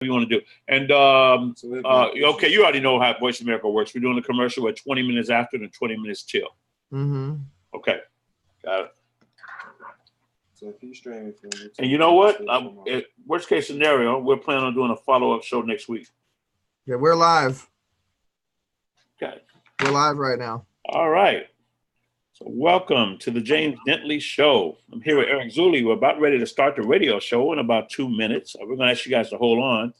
you want to do. And okay, you already know how Voice America works. We're doing a commercial at 20 minutes after and 20 minutes till. Mm-hmm. Okay, got it. So if you stream from YouTube, and you know what? Worst case scenario, we're planning on doing a follow-up show next week. Yeah, we're live. Okay. We're live right now. All right. So welcome to the James Dentley Show. I'm here with Eric Zuley. We're about ready to start the radio show in about 2 minutes. We're going to ask you guys to hold on.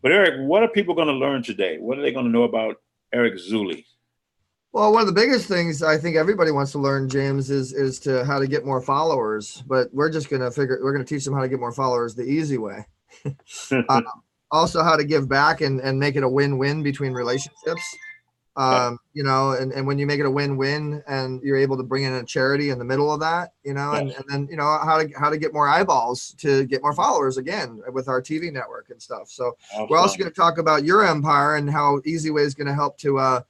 But Eric, what are people going to learn today? What are they going to know about Eric Zuley? Well, one of the biggest things I think everybody wants to learn, James, is to how to get more followers. But we're just going to we're going to teach them how to get more followers the easy way. Also, how to give back and make it a win-win between relationships. You know, and when you make it a win-win and you're able to bring in a charity in the middle of that, you know, and then, you know, how to get more eyeballs to get more followers again with our TV network and stuff. So we're also going to talk about your empire and how Easy Way is going to help to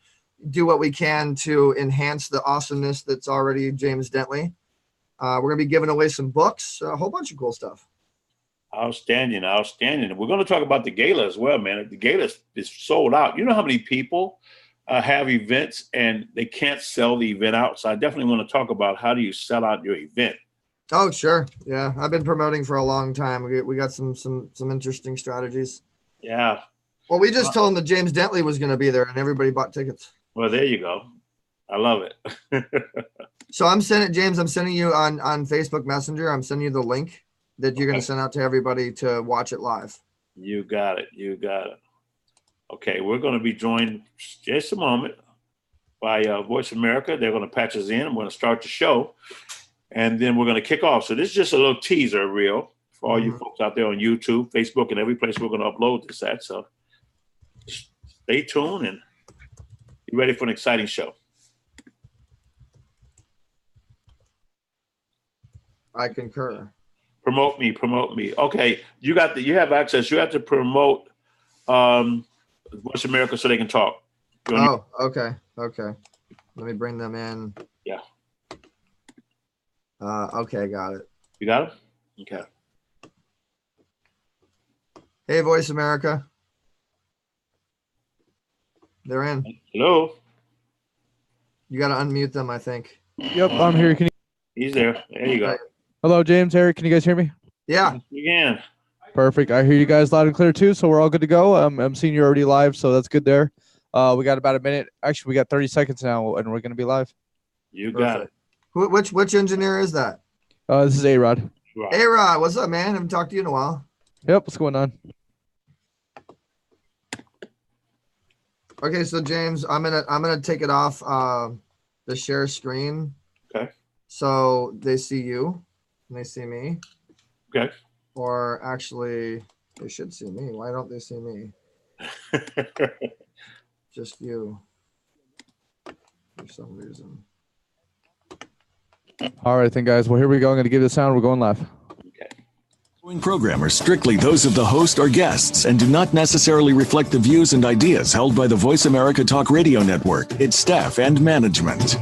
do what we can to enhance the awesomeness that's already James Dentley. We're going to be giving away some books, a whole bunch of cool stuff. Outstanding. We're going to talk about the gala as well, man. The gala is sold out. You know how many people have events and they can't sell the event out? So I definitely want to talk about how do you sell out your event. Oh, sure. Yeah, I've been promoting for a long time. We got some interesting strategies. Yeah. Well, we just told them that James Dentley was going to be there and everybody bought tickets. Well, there you go. I love it. So I'm sending you on Facebook Messenger. I'm sending you the link that you're going to send out to everybody to watch it live. You got it. Okay, we're going to be joined just a moment by Voice America. They're going to patch us in. I'm going to start the show, and then we're going to kick off. So this is just a little teaser reel for all you folks out there on YouTube, Facebook, and every place we're going to upload this at. So stay tuned and be ready for an exciting show. I concur. Promote me. Okay, you have access. You have to promote Voice America so they can talk. Oh, okay. Let me bring them in. Yeah. Okay, got it. You got it? Okay. Hey, Voice America. They're in. Hello. You got to unmute them, I think. Yep, I'm here. He's there. There you go. Hello, James, Eric. Can you guys hear me? Yeah. You can. Perfect. I hear you guys loud and clear too, so we're all good to go. I'm seeing you already live, so that's good there. We got about a minute. Actually, we got 30 seconds now, and we're going to be live. You got it. Which engineer is that? This is A-Rod. A-Rod, what's up, man? Haven't talked to you in a while. Yep, what's going on? Okay, so James, I'm gonna take it off the share screen. Okay. So they see you and they see me. Okay. Or actually, they should see me. Why don't they see me? Just you. For some reason. All right, then, guys. Well, here we go. I'm going to give the sound. We're going live. Program are strictly those of the host or guests and do not necessarily reflect the views and ideas held by the Voice America Talk Radio Network, its staff, and management.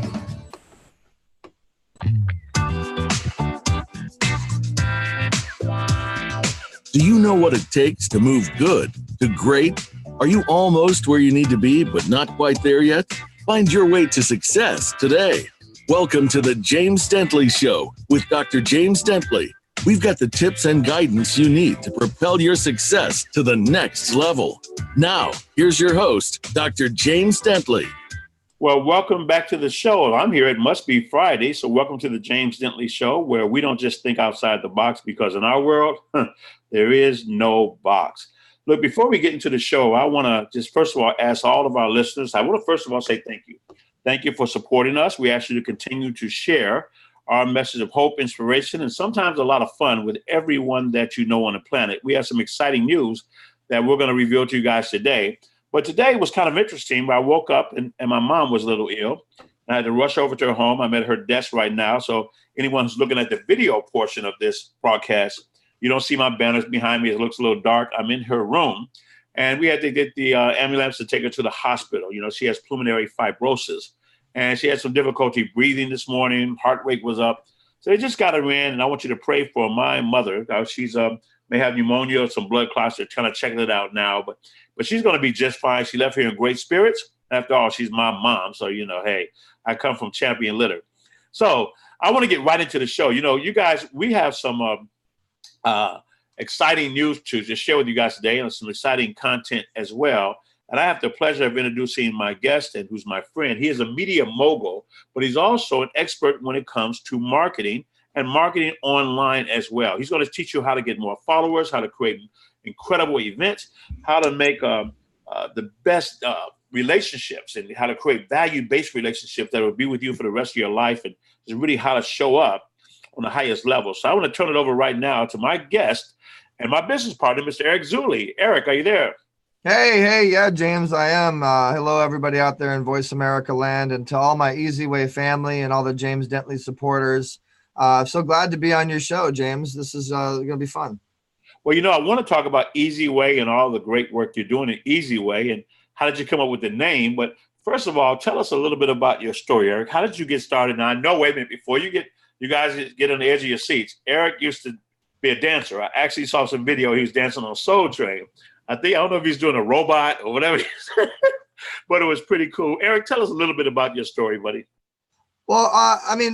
Do you know what it takes to move good to great? Are you almost where you need to be, but not quite there yet? Find your way to success today. Welcome to the James Dentley Show with Dr. James Dentley. We've got the tips and guidance you need to propel your success to the next level. Now, here's your host, Dr. James Dentley. Well, welcome back to the show. I'm here. It must be Friday, so welcome to the James Dentley Show, where we don't just think outside the box, because in our world, there is no box. Look, before we get into the show, I want to just first of all ask all of our listeners, I want to first of all say thank you. Thank you for supporting us. We ask you to continue to share our message of hope, inspiration, and sometimes a lot of fun with everyone that you know on the planet. We have some exciting news that we're going to reveal to you guys today. But today was kind of interesting. Where I woke up and my mom was a little ill. I had to rush over to her home. I'm at her desk right now. So anyone who's looking at the video portion of this broadcast, you don't see my banners behind me. It looks a little dark. I'm in her room. And we had to get the ambulance to take her to the hospital. You know, she has pulmonary fibrosis. And she had some difficulty breathing this morning. Heart rate was up. So they just got her in. And I want you to pray for my mother. She's may have pneumonia or some blood clots. They're kind of checking it out now, but she's going to be just fine. She left here in great spirits. After all, she's my mom. So, hey, I come from Champion Litter. So I want to get right into the show. You guys, we have some exciting news to just share with you guys today, and some exciting content as well. And I have the pleasure of introducing my guest, and who's my friend. He is a media mogul, but he's also an expert when it comes to marketing and marketing online as well. He's going to teach you how to get more followers, how to create incredible events, how to make the best relationships, and how to create value-based relationships that will be with you for the rest of your life, and really how to show up on the highest level. So I want to turn it over right now to my guest and my business partner, Mr. Eric Zuley. Eric, are you there? Hey, yeah, James, I am. Hello, everybody out there in Voice America land, and to all my Easy Way family and all the James Dentley supporters. So glad to be on your show, James. This is going to be fun. Well, I want to talk about Easy Way and all the great work you're doing at Easy Way, and how did you come up with the name? But first of all, tell us a little bit about your story, Eric. How did you get started? Now, I know, wait a minute, before you guys get on the edge of your seats, Eric used to be a dancer. I actually saw some video. He was dancing on Soul Train. I don't know if he's doing a robot or whatever, but it was pretty cool. Eric, tell us a little bit about your story, buddy. Well,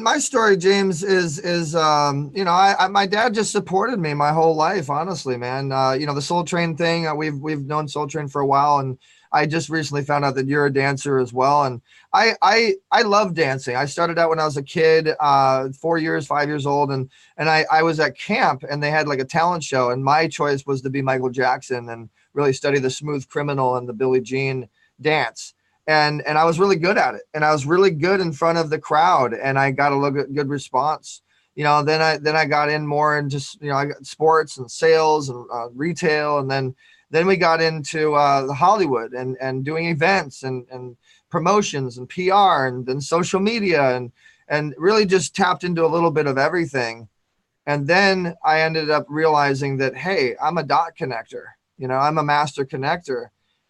my story, James, is my dad just supported me my whole life, honestly, man. The Soul Train thing, we've known Soul Train for a while, and I just recently found out that you're a dancer as well. And I love dancing. I started out when I was a kid, 5 years old. And I was at camp, and they had like a talent show, and my choice was to be Michael Jackson and really study the Smooth Criminal and the Billie Jean dance. And I was really good at it. And I was really good in front of the crowd, and I got a good response. Then I got in more into, I got sports and sales and retail. And then we got into the Hollywood and doing events and promotions and PR and then social media and really just tapped into a little bit of everything. And then I ended up realizing that, hey, I'm a dot connector. I'm a master connector.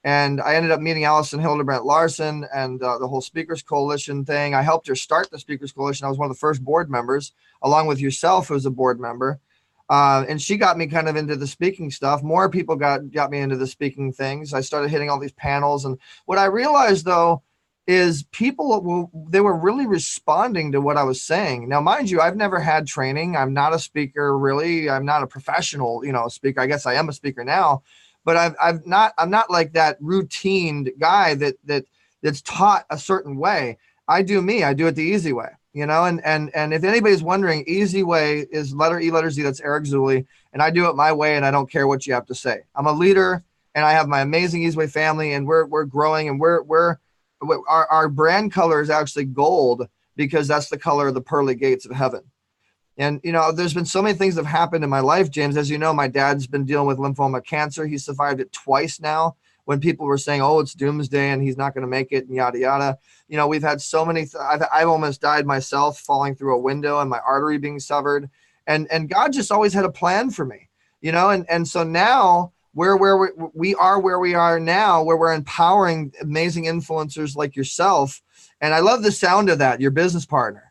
And I ended up meeting Allison Hildebrandt Larson and the whole Speakers Coalition thing. I helped her start the Speakers Coalition. I was one of the first board members, along with yourself, who's a board member. And she got me kind of into the speaking stuff. More people got me into the speaking things. I started hitting all these panels. And what I realized, though, is they were really responding to what I was saying. Now, mind you, I've never had training. I'm not a speaker, really. I'm not a professional, speaker. I guess I am a speaker now. But I'm not like that routine guy that's taught a certain way. I do me. I do it the easy way, and if anybody's wondering, Easy Way is letter E, letter Z. That's Eric Zuley, and I do it my way, and I don't care what you have to say. I'm a leader, and I have my amazing Easy Way family, and we're growing, and our brand color is actually gold, because that's the color of the pearly gates of heaven. And, there's been so many things that have happened in my life, James. As you know, my dad's been dealing with lymphoma cancer. He survived it twice now, when people were saying, oh, it's doomsday and he's not going to make it and yada, yada. We've had so many, I've almost died myself, falling through a window and my artery being severed. And God just always had a plan for me, and so now where we are now, where we're empowering amazing influencers like yourself. And I love the sound of that, your business partner.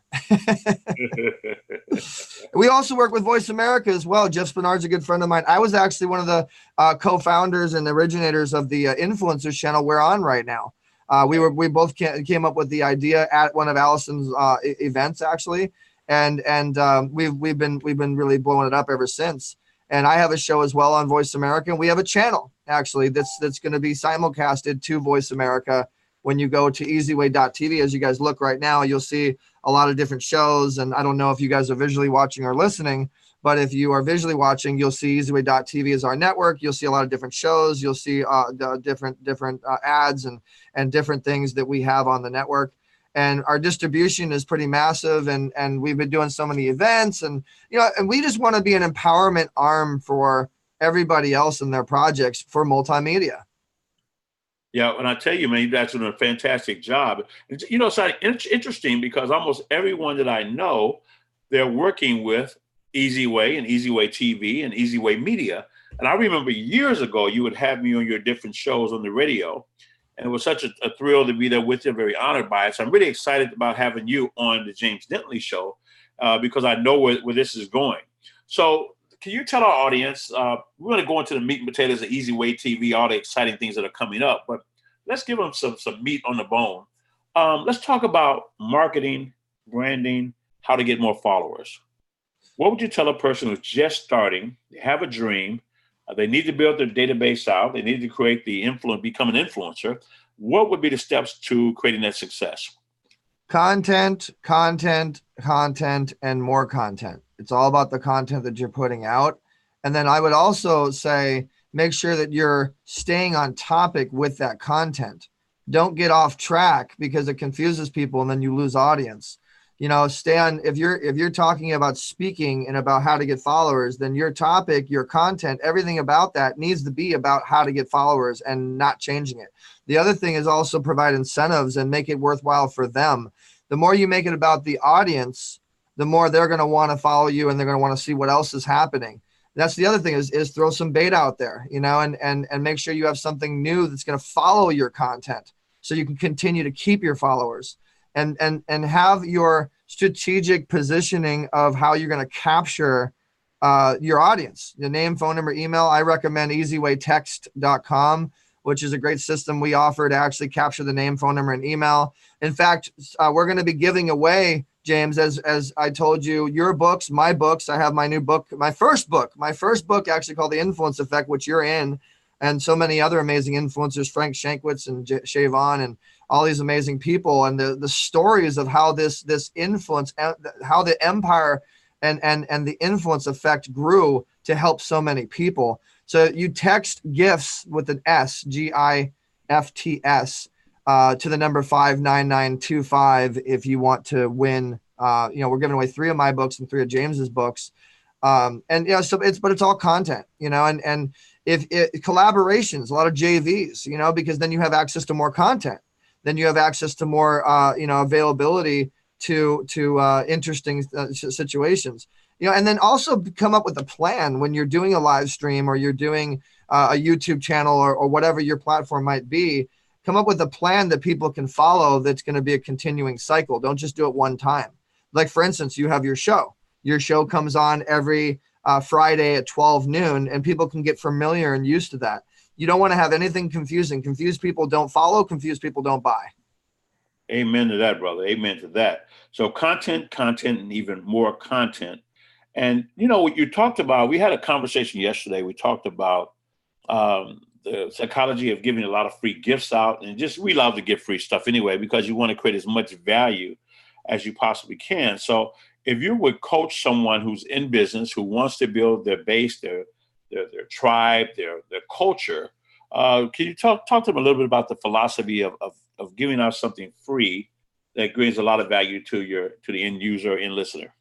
We also work with Voice America as well. Jeff Spinard's a good friend of mine. I was actually one of the co-founders and originators of the Influencers channel we're on right now. We both came up with the idea at one of Allison's events, actually, and we've been really blowing it up ever since. And I have a show as well on Voice America, and we have a channel actually that's going to be simulcasted to Voice America. When you go to easyway.tv, as you guys look right now, you'll see a lot of different shows. And I don't know if you guys are visually watching or listening, but if you are visually watching, you'll see easyway.tv is our network. You'll see a lot of different shows. You'll see the different ads and different things that we have on the network. And our distribution is pretty massive. And we've been doing so many events. And, and we just want to be an empowerment arm for everybody else in their projects for multimedia. Yeah, and I tell you, man, you guys are doing a fantastic job. It's interesting because almost everyone that I know, they're working with Easy Way and Easy Way TV and Easy Way Media. And I remember years ago, you would have me on your different shows on the radio. And it was such a thrill to be there with you. I'm very honored by it. So I'm really excited about having you on the James Dentley Show because I know where this is going. So can you tell our audience, we're going to go into the meat and potatoes of Easy Way TV, all the exciting things that are coming up, but let's give them some meat on the bone. Let's talk about marketing, branding, how to get more followers. What would you tell a person who's just starting, they have a dream, they need to build their database out, they need to create the influence, become an influencer. What would be the steps to creating that success? Content, content, content, and more content. It's all about the content that you're putting out. And then I would also say, make sure that you're staying on topic with that content. Don't get off track because it confuses people and then you lose audience. You know, stay on, if you're talking about speaking and about how to get followers, then your topic, your content, everything about that needs to be about how to get followers and not changing it. The other thing is also provide incentives and make it worthwhile for them. The more you make it about the audience, the more they're going to want to follow you and they're going to want to see what else is happening. That's the other thing is throw some bait out there, you know, and make sure you have something new that's going to follow your content so you can continue to keep your followers. And have your strategic positioning of how you're going to capture your audience, the name, phone number, email. I recommend easywaytext.com, which is a great system we offer to actually capture the name, phone number, and email. In fact, we're going to be giving away, James, as I told you, your books, my books. I have my new book, my first book actually called The Influence Effect, which you're in, and so many other amazing influencers, Frank Shankwitz and Shay Vaughn and all these amazing people, and the stories of how this influence, how the empire and the influence effect grew to help so many people. So you text GIFTS with an S, GIFTS, to the number 59925 if you want to win. We're giving away 3 of my books and 3 of James's books. So it's all content, and if collaborations, a lot of JVs, because then you have access to more content. Then you have access to more, availability to interesting situations, and then also come up with a plan when you're doing a live stream or you're doing a YouTube channel or whatever your platform might be. Come up with a plan that people can follow that's going to be a continuing cycle. Don't just do it one time. Like, for instance, you have your show. Your show comes on every Friday at 12 noon, and people can get familiar and used to that. You don't want to have anything confusing. Confused people don't follow. Confused people don't buy. Amen to that, brother. Amen to that. So content, and even more content. And, what you talked about, we had a conversation yesterday. We talked about the psychology of giving a lot of free gifts out. And we love to give free stuff anyway, because you want to create as much value as you possibly can. So if you would coach someone who's in business, who wants to build their base, their tribe, their culture, can you talk to them a little bit about the philosophy of giving out something free that brings a lot of value to the end user, end listener?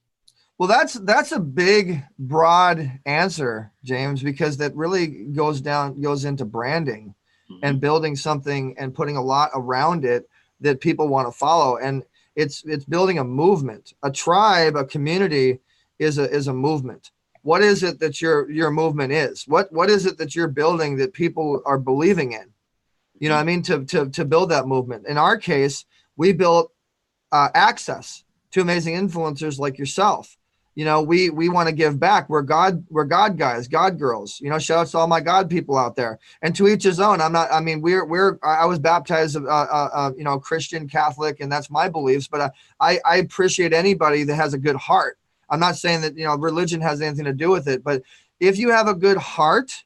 Well, that's a big, broad answer, James, because that really goes into branding and building something and putting a lot around it that people want to follow. And it's building a movement. A tribe, a community is a movement. What is it that your movement is? What is it that you're building that people are believing in? To build that movement. In our case, we built access to amazing influencers like yourself. We want to give back. We're God guys, God girls. Shout out to all my God people out there. And to each his own. I was baptized, Christian, Catholic, and that's my beliefs. But I appreciate anybody that has a good heart. I'm not saying that, religion has anything to do with it, but if you have a good heart,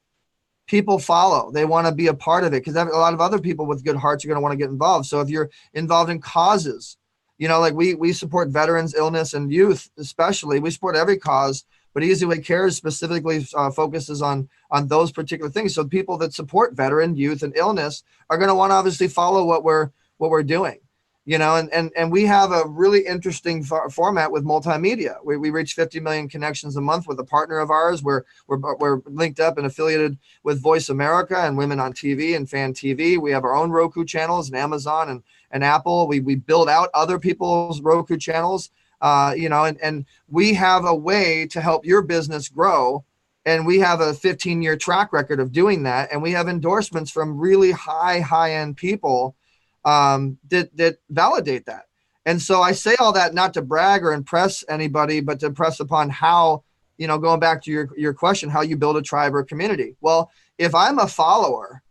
people follow. They want to be a part of it because a lot of other people with good hearts are going to want to get involved. So if you're involved in causes, like we support veterans, illness, and youth, especially. We support every cause, but Easy Way Cares specifically focuses on those particular things. So people that support veteran, youth, and illness are going to want to obviously follow what we're doing. And we have a really interesting format with multimedia. We reach 50 million connections a month with a partner of ours. We're linked up and affiliated with Voice America and Women on TV and Fan TV. We have our own Roku channels and Amazon and Apple. We build out other people's Roku channels, and we have a way to help your business grow. And we have a 15-year track record of doing that. And we have endorsements from really high-end people that validate that. And so I say all that not to brag or impress anybody, but to impress upon how going back to your question, how you build a tribe or community. Well, if I'm a follower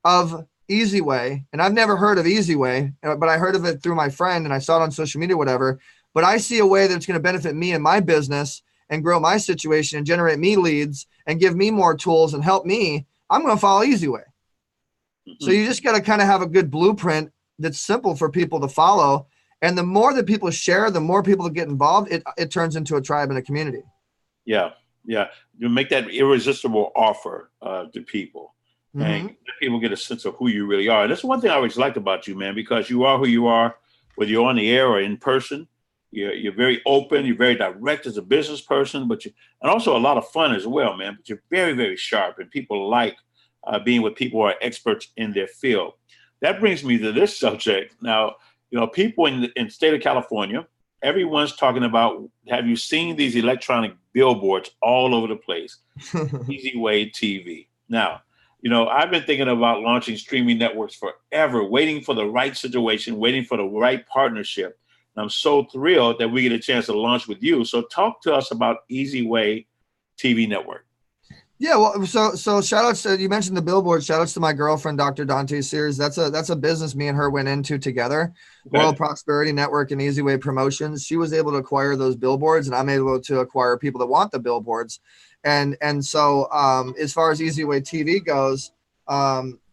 of Easy Way, and I've never heard of Easy Way, but I heard of it through my friend and I saw it on social media, whatever, but I see a way that's going to benefit me and my business and grow my situation and generate me leads and give me more tools and help me, I'm going to follow Easy Way. So you just got to kind of have a good blueprint that's simple for people to follow. And the more that people share, the more people that get involved, it turns into a tribe and a community. Yeah. You make that irresistible offer to people, and let people get a sense of who you really are. And that's one thing I always liked about you, man, because you are who you are, whether you're on the air or in person. You're very open. You're very direct as a business person, and also a lot of fun as well, man. But you're very, very sharp, and people like being with people who are experts in their field. That brings me to this subject. Now, people in the state of California, everyone's talking about, have you seen these electronic billboards all over the place? Easy Way TV. Now, I've been thinking about launching streaming networks forever, waiting for the right situation, waiting for the right partnership. And I'm so thrilled that we get a chance to launch with you. So talk to us about Easy Way TV network. Yeah, well, so shout outs to, you mentioned the billboard. Shout outs to my girlfriend, Dr. Dante Sears. That's a business me and her went into together. Okay. World Prosperity Network and Easy Way Promotions. She was able to acquire those billboards, and I'm able to acquire people that want the billboards. And so as far as Easy Way TV goes,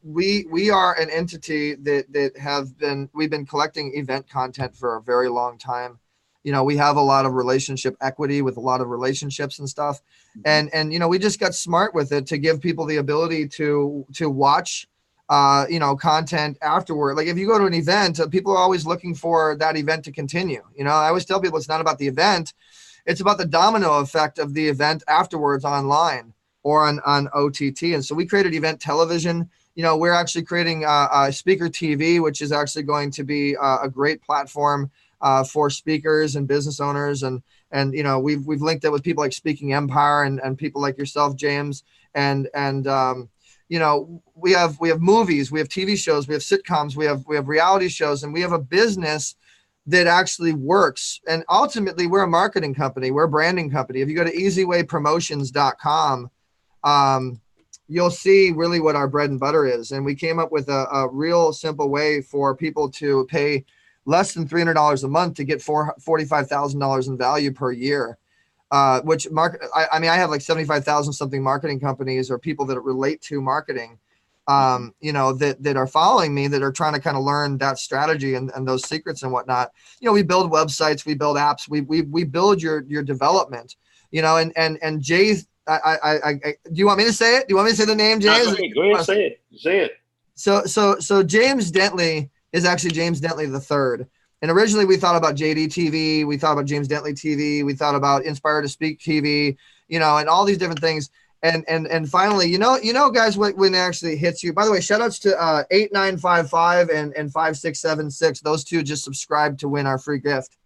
we are an entity that we've been collecting event content for a very long time. We have a lot of relationship equity with a lot of relationships and stuff. And we just got smart with it to give people the ability to watch, content afterward. Like if you go to an event, people are always looking for that event to continue. I always tell people it's not about the event. It's about the domino effect of the event afterwards online or on OTT. And so we created Event Television. We're actually creating a Speaker TV, which is actually going to be a great platform for speakers and business owners. And we've linked it with people like Speaking Empire and people like yourself, James. And we have movies, we have TV shows, we have sitcoms, we have reality shows, and we have a business that actually works. And ultimately, we're a marketing company. We're a branding company. If you go to easywaypromotions.com, you'll see really what our bread and butter is. And we came up with a real simple way for people to pay less than $300 a month to get $45,000 in value per year, I have like 75,000 something marketing companies or people that relate to marketing, that are following me, that are trying to kind of learn that strategy and those secrets and whatnot. We build websites, we build apps, we build your development, and Jay, do you want me to say it? Do you want me to say the name, James? Go ahead, say it. So James Dentley is actually James Dentley III. And originally we thought about JD TV, we thought about James Dentley TV, we thought about Inspire to Speak TV, and all these different things. And finally, guys, when it actually hits you, by the way, shout outs to 8955 and 5676. Those two just subscribed to win our free gift.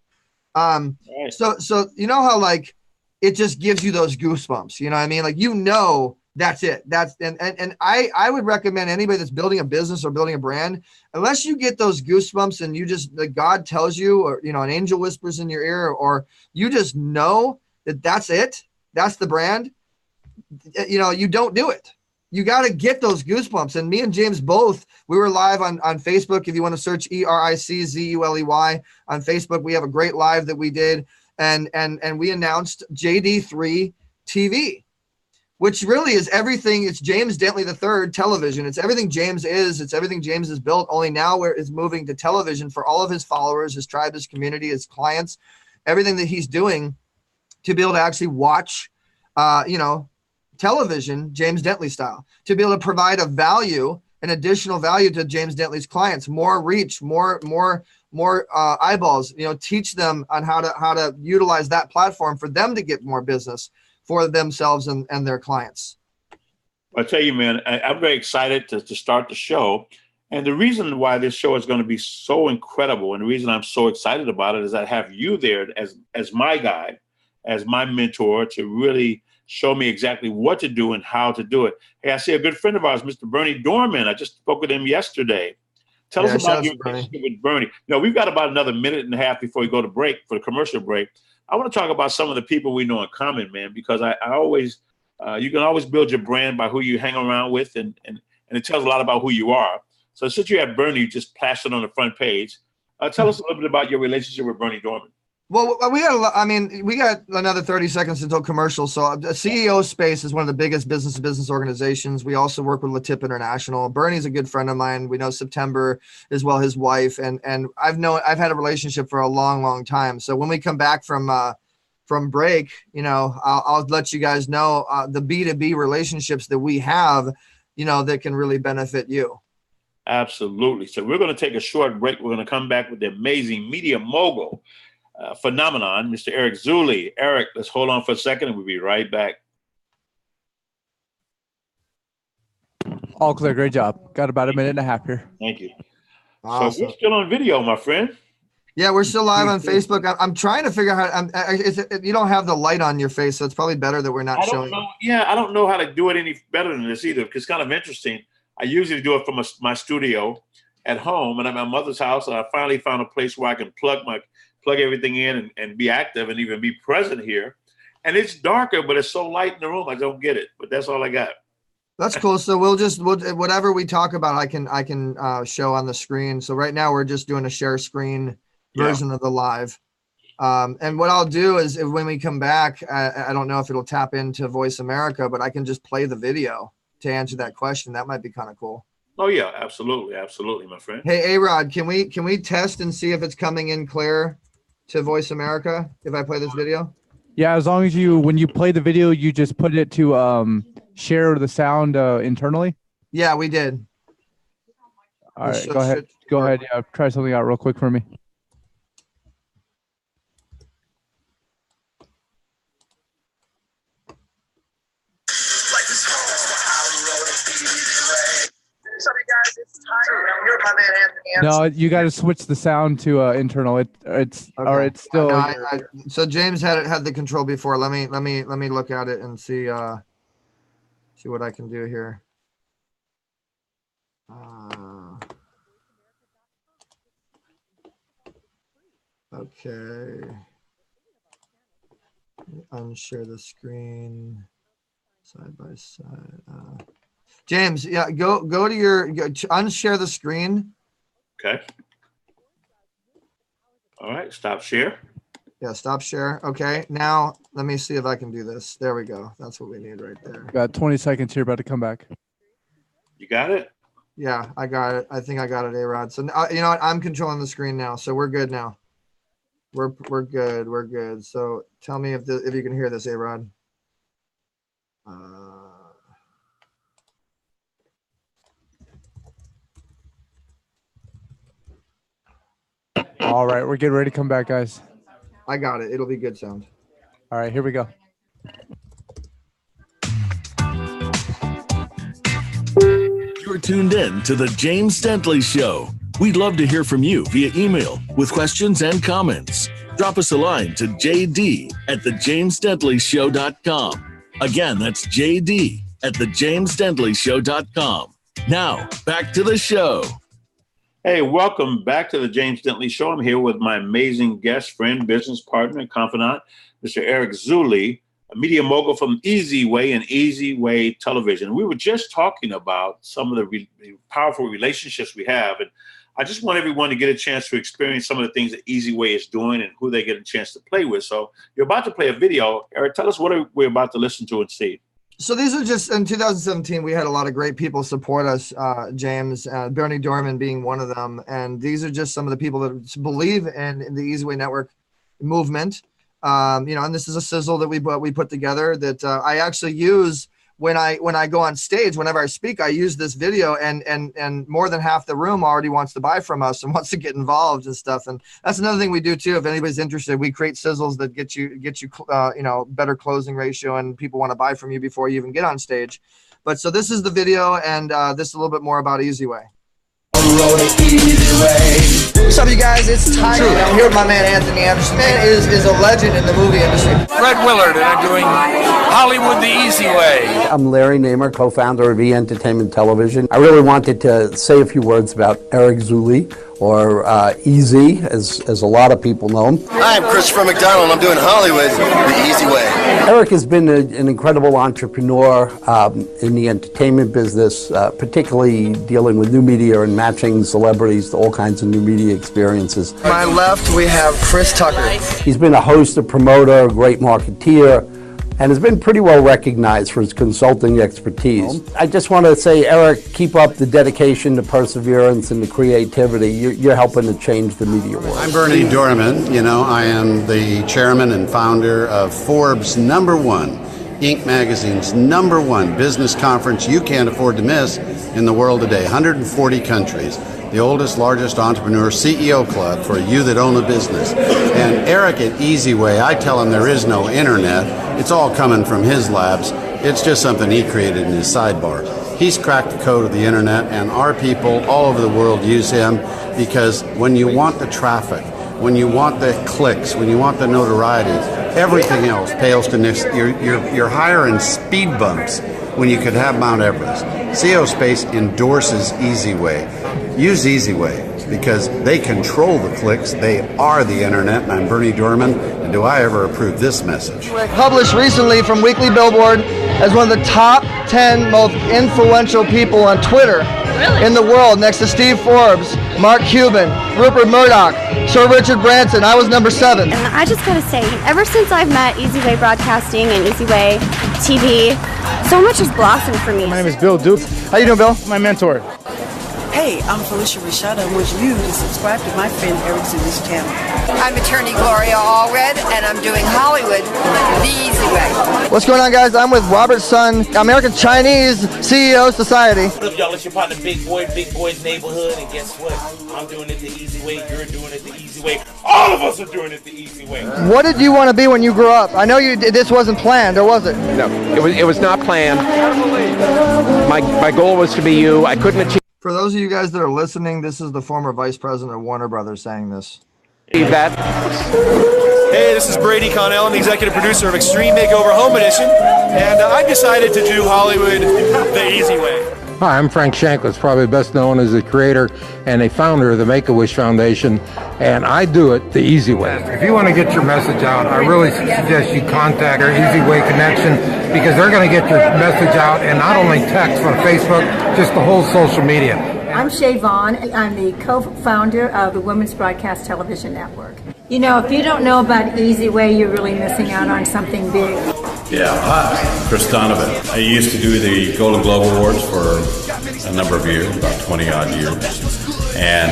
Right. So how like it just gives you those goosebumps, you know what I mean? Like, that's it. And I would recommend anybody that's building a business or building a brand, unless you get those goosebumps and you just, like God tells you, or, an angel whispers in your ear, or you just know that that's it. That's the brand. You don't do it. You got to get those goosebumps. And me and James both, we were live on Facebook. If you want to search ERICZULEY on Facebook, we have a great live that we did. And we announced JD3 TV, which really is everything. It's James Dentley III television. It's everything James is. It's everything James has built, only now where it's moving to television for all of his followers, his tribe, his community, his clients, everything that he's doing to be able to actually watch, television, James Dentley style, to be able to provide an additional value to James Dentley's clients, more reach, more eyeballs, teach them on how to utilize that platform for them to get more business for themselves and their clients. I tell you, man, I'm very excited to start the show. And the reason why this show is going to be so incredible, and the reason I'm so excited about it, is I have you there as my guide, as my mentor, to really show me exactly what to do and how to do it. Hey, I see a good friend of ours, Mr. Bernie Dorman. I just spoke with him yesterday. Tell us shout out about your to Bernie. relationship with Bernie. We've got about another minute and a half before we go to break for the commercial break. I want to talk about some of the people we know in common, man, because I always, you can always build your brand by who you hang around with, and it tells a lot about who you are. So since you have Bernie just plastered on the front page, tell us a little bit about your relationship with Bernie Dorman. Well, we got another 30 seconds until commercial. So the CEO Space is one of the biggest business-to-business organizations. We also work with LaTip International. Bernie's a good friend of mine. We know September as well, his wife, and I've had a relationship for a long, long time. So when we come back from break, I'll let you guys know the B2B relationships that we have, that can really benefit you. Absolutely. So we're going to take a short break. We're going to come back with the amazing media mogul phenomenon, Mr. Eric Zuley. Eric, let's hold on for a second and we'll be right back. All clear. Great job. Got about a minute and a half here. Thank you. Awesome. So we're still on video, my friend. Yeah, we're still live on Facebook. I'm trying to figure out how. You don't have the light on your face, so it's probably better that we're not showing. I don't know how to do it any better than this either, because it's kind of interesting. I usually do it from my studio at home, and I'm at my mother's house, and I finally found a place where I can plug everything in and be active and even be present here. And it's darker, but it's so light in the room, I don't get it. But that's all I got. That's cool. So we'll whatever we talk about, I can show on the screen. So right now we're just doing a share screen version of the live. And what I'll do is when we come back, I don't know if it'll tap into Voice America, but I can just play the video to answer that question. That might be kind of cool. Oh yeah, absolutely. Absolutely, my friend. Hey, A-Rod, can we test and see if it's coming in clear to Voice America if I play this video? Yeah, as long as when you play the video, you just put it to share the sound internally. Yeah, we did. All right, go ahead. Go ahead. Yeah, try something out real quick for me. No, you got to switch the sound to internal. It's okay. Or it's still. No, so James had the control before. Let me look at it and see what I can do here. Okay. Unshare the screen side by side. James, yeah, go to unshare the screen. Okay. All right, stop share. Yeah, stop share. Okay, now let me see if I can do this. There we go. That's what we need right there. Got 20 seconds here, about to come back. You got it? Yeah, I got it. I think I got it, A-Rod. So you know what? I'm controlling the screen now, so we're good now. We're good. We're good. So tell me if you can hear this, A-Rod. All right, we're getting ready to come back, guys. I got it. It'll be good sound. All right, here we go. You're tuned in to the James Dentley Show. We'd love to hear from you via email with questions and comments. Drop us a line to jd@thejamesdentleyshow.com. Again, that's jd@thejamesdentleyshow.com. Now, back to the show. Hey, welcome back to the James Dentley Show. I'm here with my amazing guest, friend, business partner, and confidant, Mr. Eric Zuley, a media mogul from Easy Way and Easy Way Television. We were just talking about some of the powerful relationships we have, and I just want everyone to get a chance to experience some of the things that Easy Way is doing and who they get a chance to play with. So you're about to play a video. Eric, tell us what we're about to listen to and see. So these are just, in 2017, we had a lot of great people support us, James, Bernie Dorman being one of them. And these are just some of the people that believe in the Easy Way Network movement. And this is a sizzle that we put together that I actually use when I go on stage. Whenever I speak, I use this video, and more than half the room already wants to buy from us and wants to get involved and stuff. And that's another thing we do too. If anybody's interested, we create sizzles that get you better closing ratio, and people want to buy from you before you even get on stage. But so this is the video, and this is a little bit more about Easy Way. Easy Way. What's up, you guys? It's Ty. I'm here with my man Anthony Anderson. Man is a legend in the movie industry. Fred Willard, and I'm doing Hollywood the Easy Way. I'm Larry Namer, co-founder of E! Entertainment Television. I really wanted to say a few words about Eric Zuli, or Easy, as a lot of people know him. Hi, I'm Christopher McDonald. I'm doing Hollywood the Easy Way. Eric has been an incredible entrepreneur in the entertainment business, particularly dealing with new media and matching celebrities to all kinds of new media experiences. To my left, we have Chris Tucker. He's been a host, a promoter, a great marketeer, and has been pretty well recognized for his consulting expertise. I just want to say, Eric, keep up the dedication, the perseverance, and the creativity. You're helping to change the media world. I'm Bernie Dorman. You know, I am the chairman and founder of Forbes #1, Inc. magazine's #1 business conference you can't afford to miss in the world today. 140 countries. The oldest, largest entrepreneur CEO club for you that own a business. And Eric at Easy Way, I tell him there is no internet. It's all coming from his labs. It's just something he created in his sidebar. He's cracked the code of the internet, and our people all over the world use him because when you want the traffic, when you want the clicks, when you want the notoriety, everything else pales to nix. You're higher in speed bumps when you could have Mount Everest. CO Space endorses Easy Way. Use Easy Way because they control the clicks. They are the internet, and I'm Bernie Dorman, and do I ever approve this message? Published recently from Weekly Billboard as one of the top 10 most influential people on Twitter in the world, next to Steve Forbes, Mark Cuban, Rupert Murdoch, Sir Richard Branson. I was number 7. And I just gotta say, ever since I've met Easy Way Broadcasting and Easy Way TV, so much has blossomed for me. My name is Bill Duke. How you doing, Bill? My mentor. Hey, I'm Felicia Rashad. I want you to subscribe to my friend Eric Zuli's channel. I'm attorney Gloria Allred, and I'm doing Hollywood the Easy Way. What's going on, guys? I'm with Robert Sun, American Chinese CEO Society. What up, y'all? It's your partner, Big Boy's Neighborhood, and guess what? I'm doing it the easy way. You're doing it the easy way. All of us are doing it the easy way. What did you want to be when you grew up? I know this wasn't planned, or was it? No, it was not planned. My goal was to be you. I couldn't achieve. For those of you guys that are listening, this is the former vice president of Warner Brothers saying this. That. Hey, this is Brady Connell. I'm the executive producer of Extreme Makeover Home Edition, and I decided to do Hollywood the easy way. Hi, I'm Frank Shanklin, probably best known as the creator and a founder of the Make-A-Wish Foundation, and I do it the easy way. If you want to get your message out, I really suggest you contact our Easy Way Connection because they're going to get your message out, and not only text on Facebook, just the whole social media. I'm Shay Vaughn. I'm the co-founder of the Women's Broadcast Television Network. You know, if you don't know about Easy Way, you're really missing out on something big. Yeah, hi, Chris Donovan. I used to do the Golden Globe Awards for a number of years, about 20-odd years, and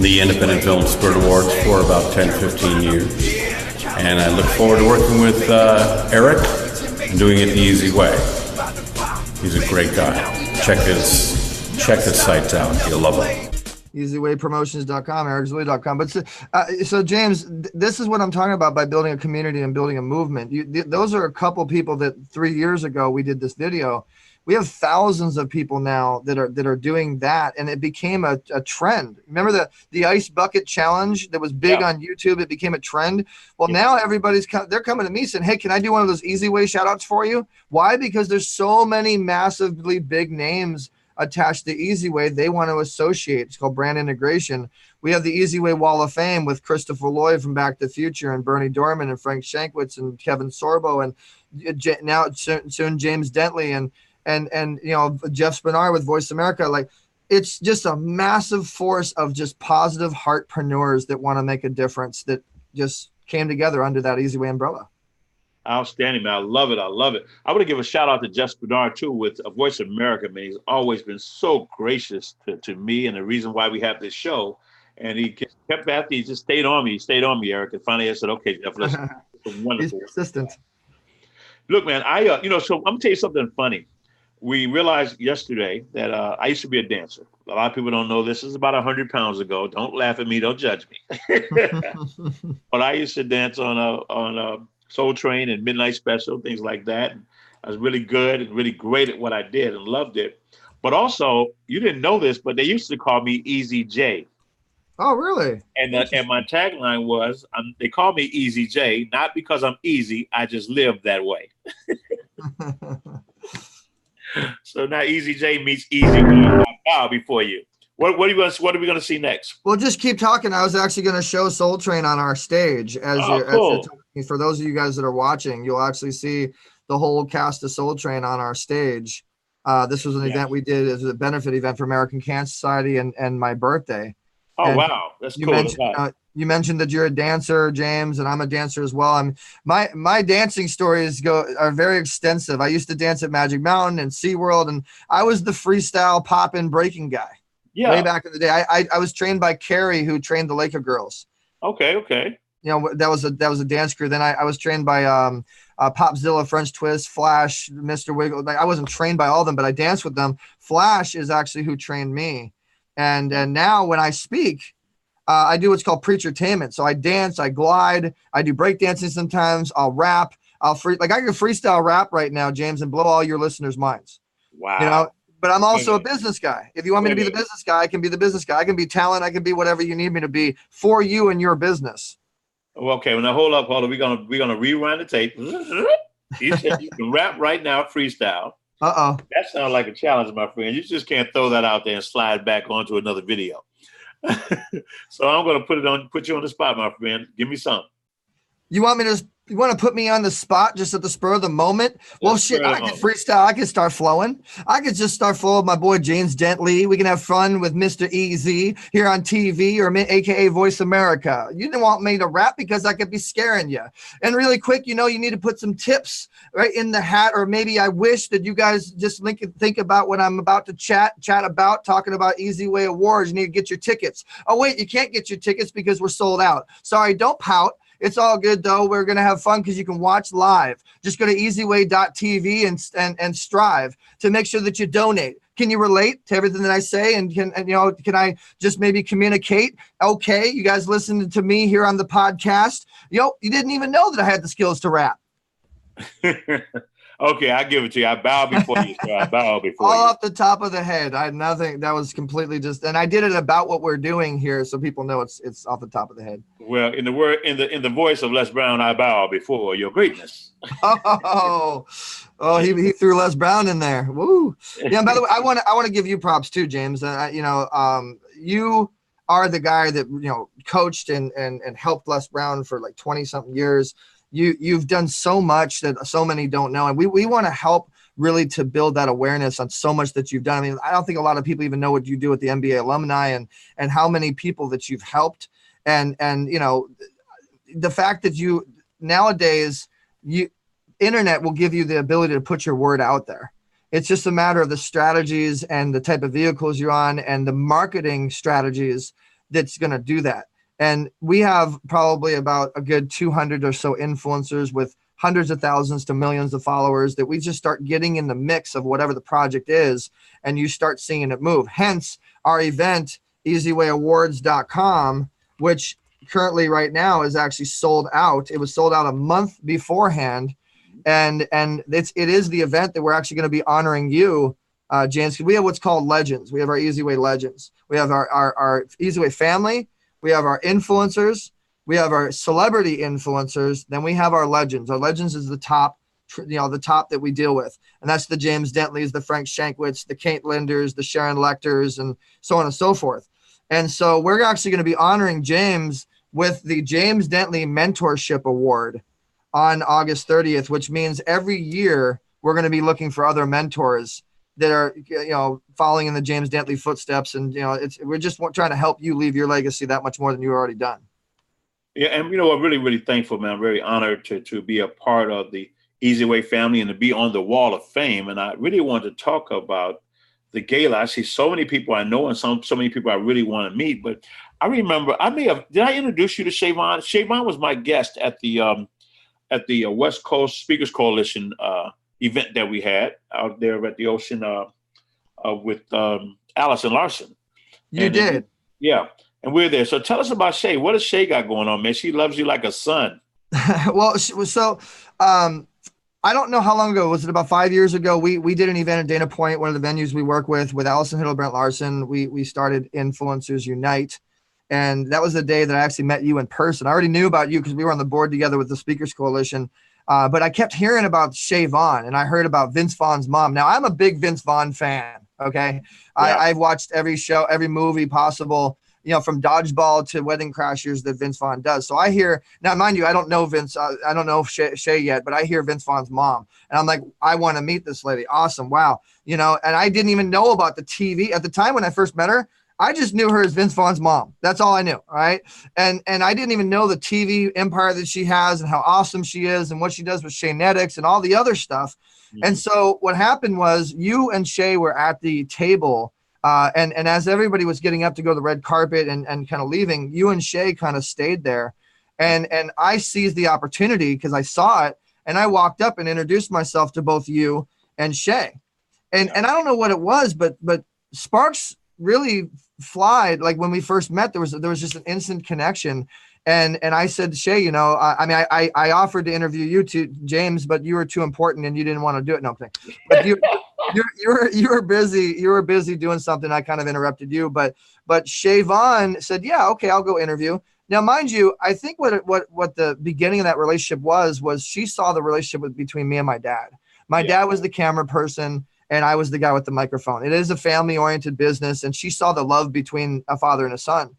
the Independent Film Spirit Awards for about 10, 15 years. And I look forward to working with Eric and doing it the easy way. He's a great guy. Check his sites out. You'll love it. EasywayPromotions.com, EricZuli.com. But so James, this is what I'm talking about by building a community and building a movement. Those are a couple people that 3 years ago we did this video. We have thousands of people now that are doing that, and it became a trend. Remember the ice bucket challenge that was big on YouTube? It became a trend. Well, now they're coming to me saying, "Hey, can I do one of those Easy Way shout outs for you?" Why? Because there's so many massively big names attached to Easy Way they want to associate. It's called brand integration. We have the Easy Way Wall of Fame with Christopher Lloyd from Back to the Future and Bernie Dorman and Frank Shankwitz and Kevin Sorbo and now soon James Dentley and you know Jeff Spinard with Voice America. Like, it's just a massive force of just positive heartpreneurs that want to make a difference that just came together under that Easy Way umbrella. Outstanding, man. I love it. I love it. I want to give a shout out to Jeff Spinard, too, with Voice of America, man. He's always been so gracious to me and the reason why we have this show. And he kept after, he just stayed on me. He stayed on me, Eric. And finally I said, okay, Jeff, let's wonderful. He's persistent. Look, man, so I'm going to tell you something funny. We realized yesterday that I used to be a dancer. A lot of people don't know this. This is about 100 pounds ago. Don't laugh at me. Don't judge me. But I used to dance on Soul Train and Midnight Special, things like that. And I was really good and really great at what I did and loved it. But also, you didn't know this, but they used to call me Easy J. Oh, really? And my tagline was, they call me Easy J, not because I'm easy. I just live that way. So now Easy J meets Easy Way. I bow before you. What are we going to see next? Well, just keep talking. I was actually going to show Soul Train on our stage cool. For those of you guys that are watching, you'll actually see the whole cast of Soul Train on our stage. This was an event we did as a benefit event for American Cancer Society and my birthday. Oh, and wow. That's cool. You mentioned that you're a dancer, James, and I'm a dancer as well. My dancing stories are very extensive. I used to dance at Magic Mountain and SeaWorld, and I was the freestyle pop-in breaking guy. Yeah. Way back in the day. I was trained by Carrie, who trained the Laker girls. Okay. You know, that was a dance crew. Then I was trained by Popzilla, French Twist, Flash, Mr. Wiggle. I wasn't trained by all of them, but I danced with them. Flash is actually who trained me. And now when I speak, I do what's called preachertainment. So I dance, I glide, I do breakdancing sometimes, I'll rap, I can freestyle rap right now, James, and blow all your listeners' minds. Wow. You know, but I'm also a business guy. If you want me to be the business guy, I can be the business guy. I can be talent, I can be whatever you need me to be for you and your business. Okay, well now hold up. We're gonna rewind the tape. You said you can rap right now, freestyle. That sounds like a challenge, my friend. You just can't throw that out there and slide back onto another video. So I'm going to put you on the spot, my friend. Give me some. You want to put me on the spot just at the spur of the moment? Well, shit, I can freestyle. I can start flowing. I could just start flowing with my boy James Dentley. We can have fun with Mr. Easy here on TV or AKA Voice America. You didn't want me to rap because I could be scaring you. And really quick, you need to put some tips right in the hat, or maybe I wish that you guys just think about what I'm about to chat about, talking about Easy Way Awards. You need to get your tickets. Oh, wait, you can't get your tickets because we're sold out. Sorry, don't pout. It's all good, though. We're going to have fun because you can watch live. Just go to easyway.tv and strive to make sure that you donate. Can you relate to everything that I say? And can I just maybe communicate? Okay, you guys listened to me here on the podcast. You didn't even know that I had the skills to rap. Okay, I give it to you. I bow before you, sir. I bow before you. All off the top of the head. I had nothing. That was completely and I did it about what we're doing here, so people know it's off the top of the head. Well, in the voice of Les Brown, I bow before your greatness. He threw Les Brown in there. Woo. Yeah. By the way, I want to give you props too, James. You are the guy that coached and helped Les Brown for like 20-something years. You've done so much that so many don't know. And we want to help really to build that awareness on so much that you've done. I mean, I don't think a lot of people even know what you do with the NBA alumni and how many people that you've helped. And the fact that nowadays internet will give you the ability to put your word out there. It's just a matter of the strategies and the type of vehicles you're on and the marketing strategies that's going to do that. And we have probably about a good 200 or so influencers with hundreds of thousands to millions of followers that we just start getting in the mix of whatever the project is, and you start seeing it move. Hence our event, easywayawards.com, which currently right now is actually sold out. It was sold out a month beforehand. And it is the event that we're actually going to be honoring you, James. We have what's called legends. We have our Easy Way legends. We have our Easy Way family. We have our influencers. We have our celebrity influencers. Then we have our legends. Our legends is the top, the top that we deal with. And that's the James Dentleys, the Frank Shankwitz, the Kate Linders, the Sharon Lecters, and so on and so forth. And so we're actually going to be honoring James with the James Dentley Mentorship Award on August 30th, which means every year we're going to be looking for other mentors that are, following in the James Dentley footsteps. And, we're just trying to help you leave your legacy that much more than you've already done. Yeah. And, I'm really, really thankful, man. I'm very honored to be a part of the Easy Way family and to be on the Wall of Fame. And I really want to talk about the gala. I see so many people I know and so many people I really want to meet. But I remember, did I introduce you to Shavon? Shavon was my guest at the West Coast Speakers Coalition event that we had out there at the ocean with Allison Larson. You did? Yeah. And we're there. So tell us about Shay. What does Shay got going on, man? She loves you like a son. Well, so I don't know how long ago. Was it about 5 years ago? We did an event at Dana Point, one of the venues we work with Allison Hildebrandt Larson. We started Influencers Unite. And that was the day that I actually met you in person. I already knew about you because we were on the board together with the Speakers Coalition. But I kept hearing about Shea Vaughn, and I heard about Vince Vaughn's mom. Now, I'm a big Vince Vaughn fan, okay? Yeah. I've watched every show, every movie possible, from Dodgeball to Wedding Crashers that Vince Vaughn does. So I hear, now mind you, I don't know Vince, I don't know Shea yet, but I hear Vince Vaughn's mom. And I'm like, I want to meet this lady. Awesome, wow. And I didn't even know about the TV. At the time when I first met her, I just knew her as Vince Vaughn's mom. That's all I knew, all right? And I didn't even know the TV empire that she has and how awesome she is and what she does with Shaynetics and all the other stuff. Mm-hmm. And so what happened was you and Shea were at the table, and as everybody was getting up to go to the red carpet and kind of leaving, you and Shea kind of stayed there. And I seized the opportunity because I saw it, and I walked up and introduced myself to both you and Shea. And I don't know what it was, but sparks really flied. Like when we first met, there was just an instant connection. And I said to Shea, I offered to interview you to James, but you were too important and you didn't want to do it. No, but you were busy. You were busy doing something. I kind of interrupted you, but Shea Vaughn said, yeah, okay, I'll go interview. Now, mind you, I think what the beginning of that relationship was she saw the relationship between me and my dad. My dad was the camera person, and I was the guy with the microphone. It is a family-oriented business, and she saw the love between a father and a son.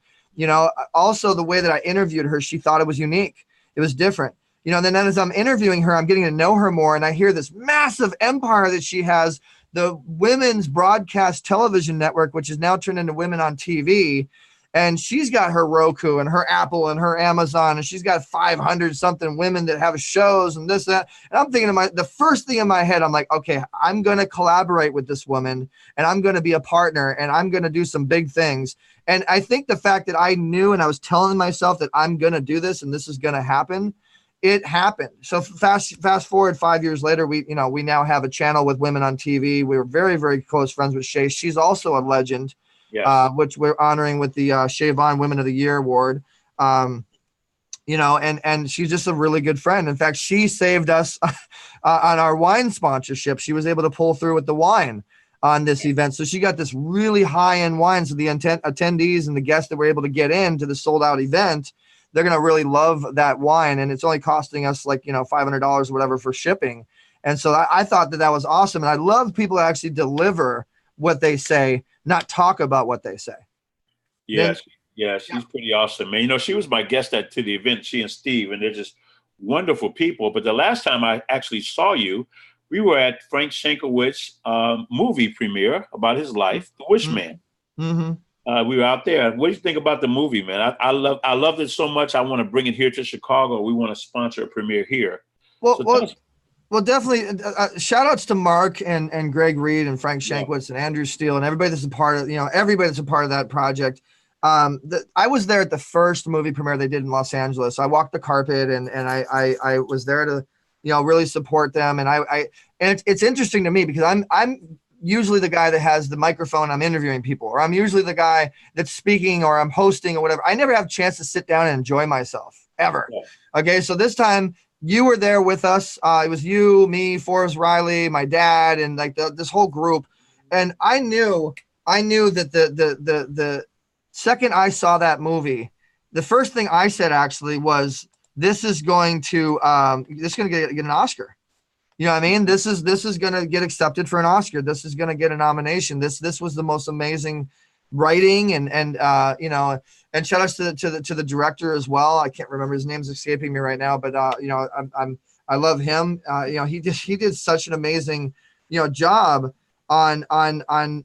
Also the way that I interviewed her, she thought it was unique. It was different. Then as I'm interviewing her, I'm getting to know her more, and I hear this massive empire that she has, the Women's Broadcast Television Network, which is now turned into Women on TV. And she's got her Roku and her Apple and her Amazon, and she's got 500 something women that have shows and this, that. And I'm thinking the first thing in my head, I'm like, okay, I'm going to collaborate with this woman, and I'm going to be a partner, and I'm going to do some big things. And I think the fact that I knew, and I was telling myself that I'm going to do this and this is going to happen, it happened. So fast forward 5 years later, we now have a channel with Women on TV. We were very, very close friends with Shea. She's also a legend. Yes. Which we're honoring with the Shea Vaughn Women of the Year award. And she's just a really good friend. In fact, she saved us on our wine sponsorship. She was able to pull through with the wine on this event. So she got this really high-end wine. So the attendees and the guests that were able to get into the sold-out event, they're going to really love that wine. And it's only costing us $500 or whatever for shipping. And so I thought that was awesome. And I love people that actually deliver what they say, not talk about what they say. Yes. She's pretty awesome, man. She was my guest to the event, she and Steve, and they're just wonderful people. But the last time I actually saw you, we were at Frank Shankowitz's movie premiere about his life, The Wish Man. Mm-hmm. We were out there. What do you think about the movie, man? I loved it so much. I want to bring it here to Chicago. We want to sponsor a premiere here. Well, definitely. Shout outs to Mark and Greg Reed and Frank Shankwitz and Andrew Steele and everybody that's a part of, everybody that's a part of that project. I was there at the first movie premiere they did in Los Angeles. I walked the carpet and I was there to, really support them. And it's interesting to me because I'm usually the guy that has the microphone. I'm interviewing people, or I'm usually the guy that's speaking, or I'm hosting or whatever. I never have a chance to sit down and enjoy myself ever. Yeah. Okay. So this time, you were there with us. It was you, me, Forrest Riley, my dad, and this whole group. And I knew that the second I saw that movie, the first thing I said actually was, this is going to get an Oscar. You know what I mean? This is going to get accepted for an Oscar. This is going to get a nomination. This was the most amazing writing and shout outs to the director as well. I can't remember, his name's escaping me right now, but I love him. He did such an amazing job on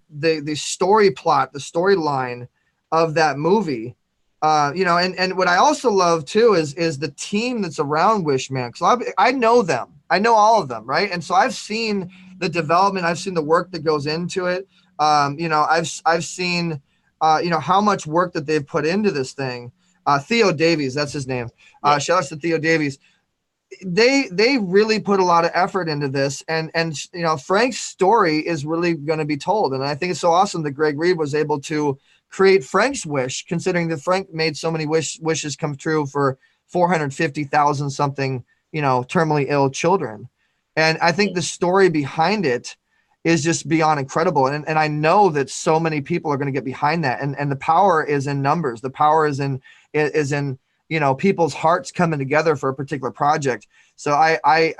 the story plot, the storyline of that movie. And what I also love too is the team that's around Wishman, because I know them. I know all of them, right? And so I've seen the development. I've seen the work that goes into it. I've seen, how much work that they've put into this thing. Theo Davies, that's his name. Shout out to Theo Davies. They really put a lot of effort into this, and Frank's story is really going to be told. And I think it's so awesome that Greg Reed was able to create Frank's wish, considering that Frank made so many wishes come true for 450,000 something, terminally ill children. And I think the story behind it is just beyond incredible. And I know that so many people are going to get behind that. And the power is in numbers. The power is in, people's hearts coming together for a particular project. So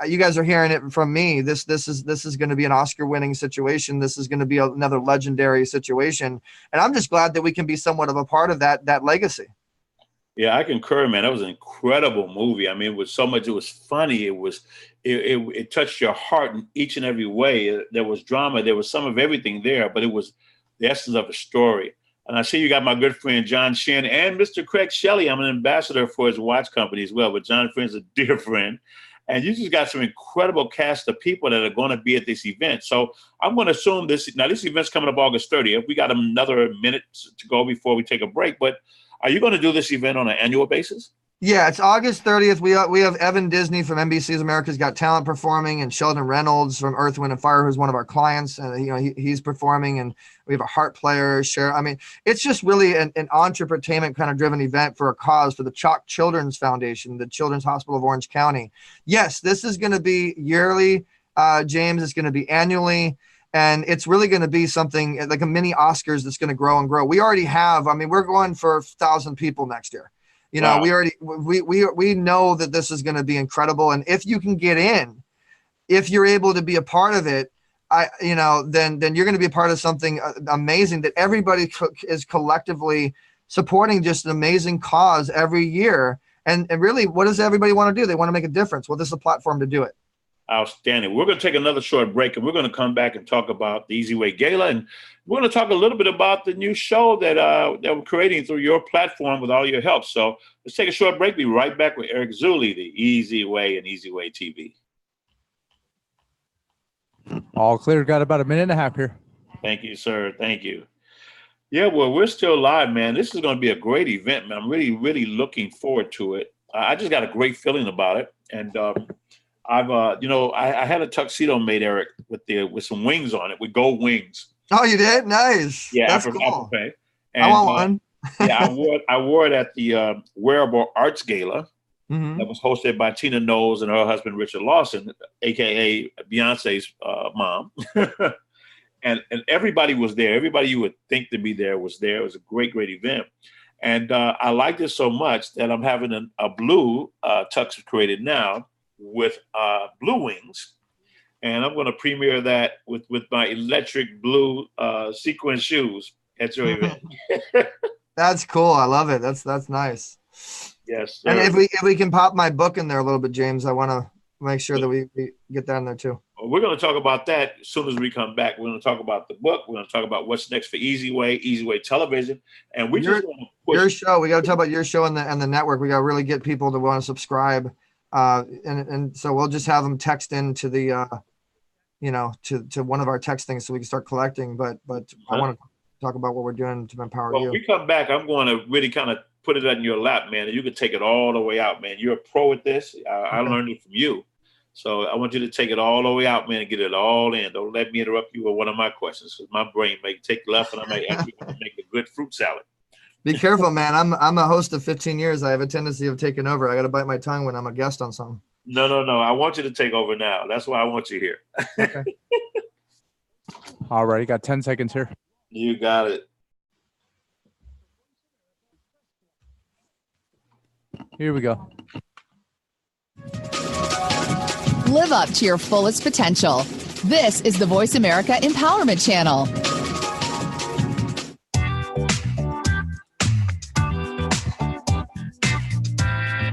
you guys are hearing it from me. This is going to be an Oscar-winning situation. This is going to be another legendary situation. And I'm just glad that we can be somewhat of a part of that legacy. Yeah, I concur, man. That was an incredible movie. I mean, it was so much. It was funny. It touched your heart in each and every way. There was drama. There was some of everything there, but it was the essence of a story. And I see you got my good friend John Shin and Mr. Craig Shelley. I'm an ambassador for his watch company as well, but John Finn's a dear friend. And you just got some incredible cast of people that are going to be at this event. So I'm going to assume this event's coming up August 30th. We got another minute to go before we take a break, but are you going to do this event on an annual basis? Yeah, it's August 30th. We have Evan Disney from NBC's America's Got Talent performing, and Sheldon Reynolds from Earth, Wind & Fire, who's one of our clients. And he's performing, and we have a Heart player. I mean, it's just really an entertainment kind of driven event for a cause, for the Chalk Children's Foundation, the Children's Hospital of Orange County. Yes, this is going to be yearly, James. It's going to be annually. And it's really going to be something like a mini Oscars that's going to grow and grow. We already have, we're going for 1,000 people next year. Wow. We know that this is going to be incredible. And if you can get in, if you're able to be a part of it, then you're going to be a part of something amazing that everybody is collectively supporting, just an amazing cause every year. And really, what does everybody want to do? They want to make a difference. Well, this is a platform to do it. Outstanding. We're going to take another short break, and we're going to come back and talk about the Easy Way Gala, and we're going to talk a little bit about the new show that we're creating through your platform with all your help. So let's take a short break. Be right back with Eric Zuley, the Easy Way and Easy Way TV. All clear. Got about a minute and a half here. Thank you, sir. Thank you. Yeah, well, we're still live, man. This is going to be a great event, man. I'm really, really looking forward to it. I just got a great feeling about it, and I had a tuxedo made, Eric, with some wings on it, with gold wings. Oh, you did? Nice. Yeah, that's Apple cool. Pay. And, I want one. Yeah, I wore it at the Wearable Arts Gala Mm-hmm. that was hosted by Tina Knowles and her husband Richard Lawson, aka Beyonce's mom. and everybody was there. Everybody you would think to be there was there. It was a great, great event. And I liked it so much that I'm having a blue tux created now with blue wings, and I'm going to premiere that with my electric blue sequin shoes at your event. That's cool. I love it. That's nice. Yes, sir. And if we can pop my book in there a little bit, James, I want to make sure that we get that in there too. We're going to talk about that as soon as we come back. We're going to talk about the book. We're going to talk about what's next for Easy Way Television, and we just want to push your show. We got to talk about your show and the network. We got to really get people to want to subscribe. And so we'll just have them text into the, to one of our text things so we can start collecting. But I want to talk about what we're doing to empower you. When we come back, I'm going to really kind of put it in your lap, man, and you can take it all the way out, man. You're a pro at this. I learned it from you. So I want you to take it all the way out, man, and get it all in. Don't let me interrupt you with one of my questions, because my brain may take left and I may actually make a good fruit salad. Be careful, man. I'm a host of 15 years. I have a tendency of taking over. I got to bite my tongue when I'm a guest on something. No. I want you to take over now. That's why I want you here. Okay. All right. You got 10 seconds here. You got it. Here we go. Live up to your fullest potential. This is the Voice America Empowerment Channel.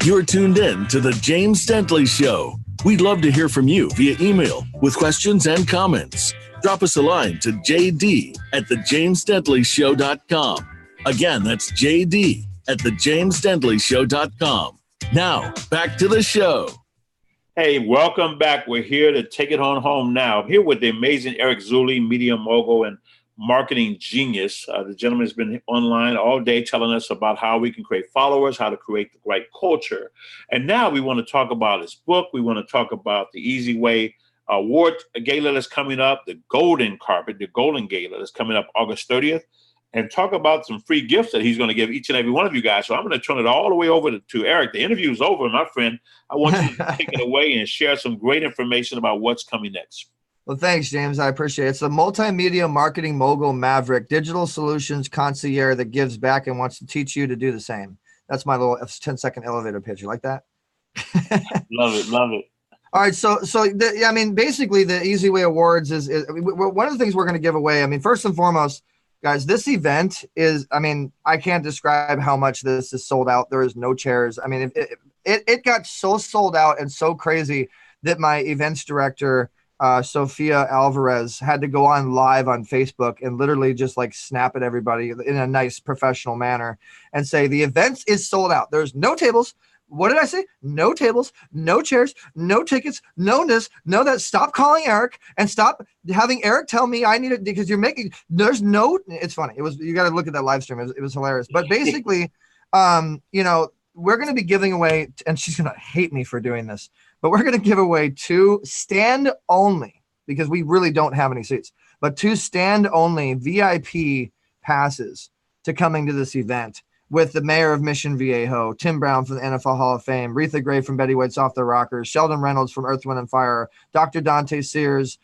You're tuned in to The James Dentley Show. We'd love to hear from you via email with questions and comments. Drop us a line to jd@thejamesdentleyshow.com. Again, that's jd@thejamesdentleyshow.com. Now, back to the show. Hey, welcome back. We're here to take it on home now. I'm here with the amazing Eric Zuley, media mogul and marketing genius. The gentleman has been online all day telling us about how we can create followers, how to create the right culture. And now we want to talk about his book. We want to talk about the Easy Way Award Gala that's coming up, the Golden Carpet, the Golden Gala that's coming up August 30th, and talk about some free gifts that he's going to give each and every one of you guys. So I'm going to turn it all the way over to Eric. The interview is over, my friend. I want you to take it away and share some great information about what's coming next. Well, thanks, James. I appreciate it. It's the multimedia marketing mogul maverick, digital solutions concierge that gives back and wants to teach you to do the same. That's my little 10-second elevator pitch. You like that? Love it. Love it. All right. So basically the Easy Way Awards is one of the things we're going to give away. I mean, first and foremost, guys, this event is, I can't describe how much this is sold out. There is no chairs. I mean, it got so sold out and so crazy that my events director, Sophia Alvarez, had to go on live on Facebook and literally just like snap at everybody in a nice professional manner and say, the event is sold out. There's no tables. What did I say? No tables, no chairs, no tickets, no this, no that. Stop calling Eric and stop having Eric tell me I need it because you're making, there's no, it's funny. You got to look at that live stream. It was hilarious. But basically, we're going to be giving away, and she's going to hate me for doing this, but we're going to give away 2 stand only, because we really don't have any seats, but 2 stand only VIP passes to coming to this event with the mayor of Mission Viejo, Tim Brown from the NFL Hall of Fame, Retha Gray from Betty White's Off the Rockers, Sheldon Reynolds from Earth, Wind & Fire, Dr. Dante Sears,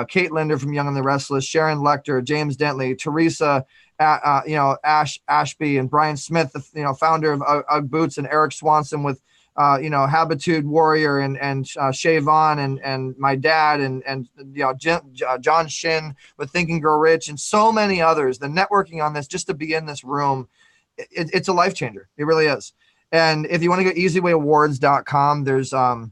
Kate Linder from Young and the Restless, Sharon Lecter, James Dentley, Teresa, Ashby, and Brian Smith, the founder of UGG Boots, and Eric Swanson with Habitude Warrior and Shay Vaughn and my dad and John Shin with Think and Grow Rich and so many others. The networking on this, just to be in this room, it's a life changer. It really is. And if you want to go easywayawards.com, there's a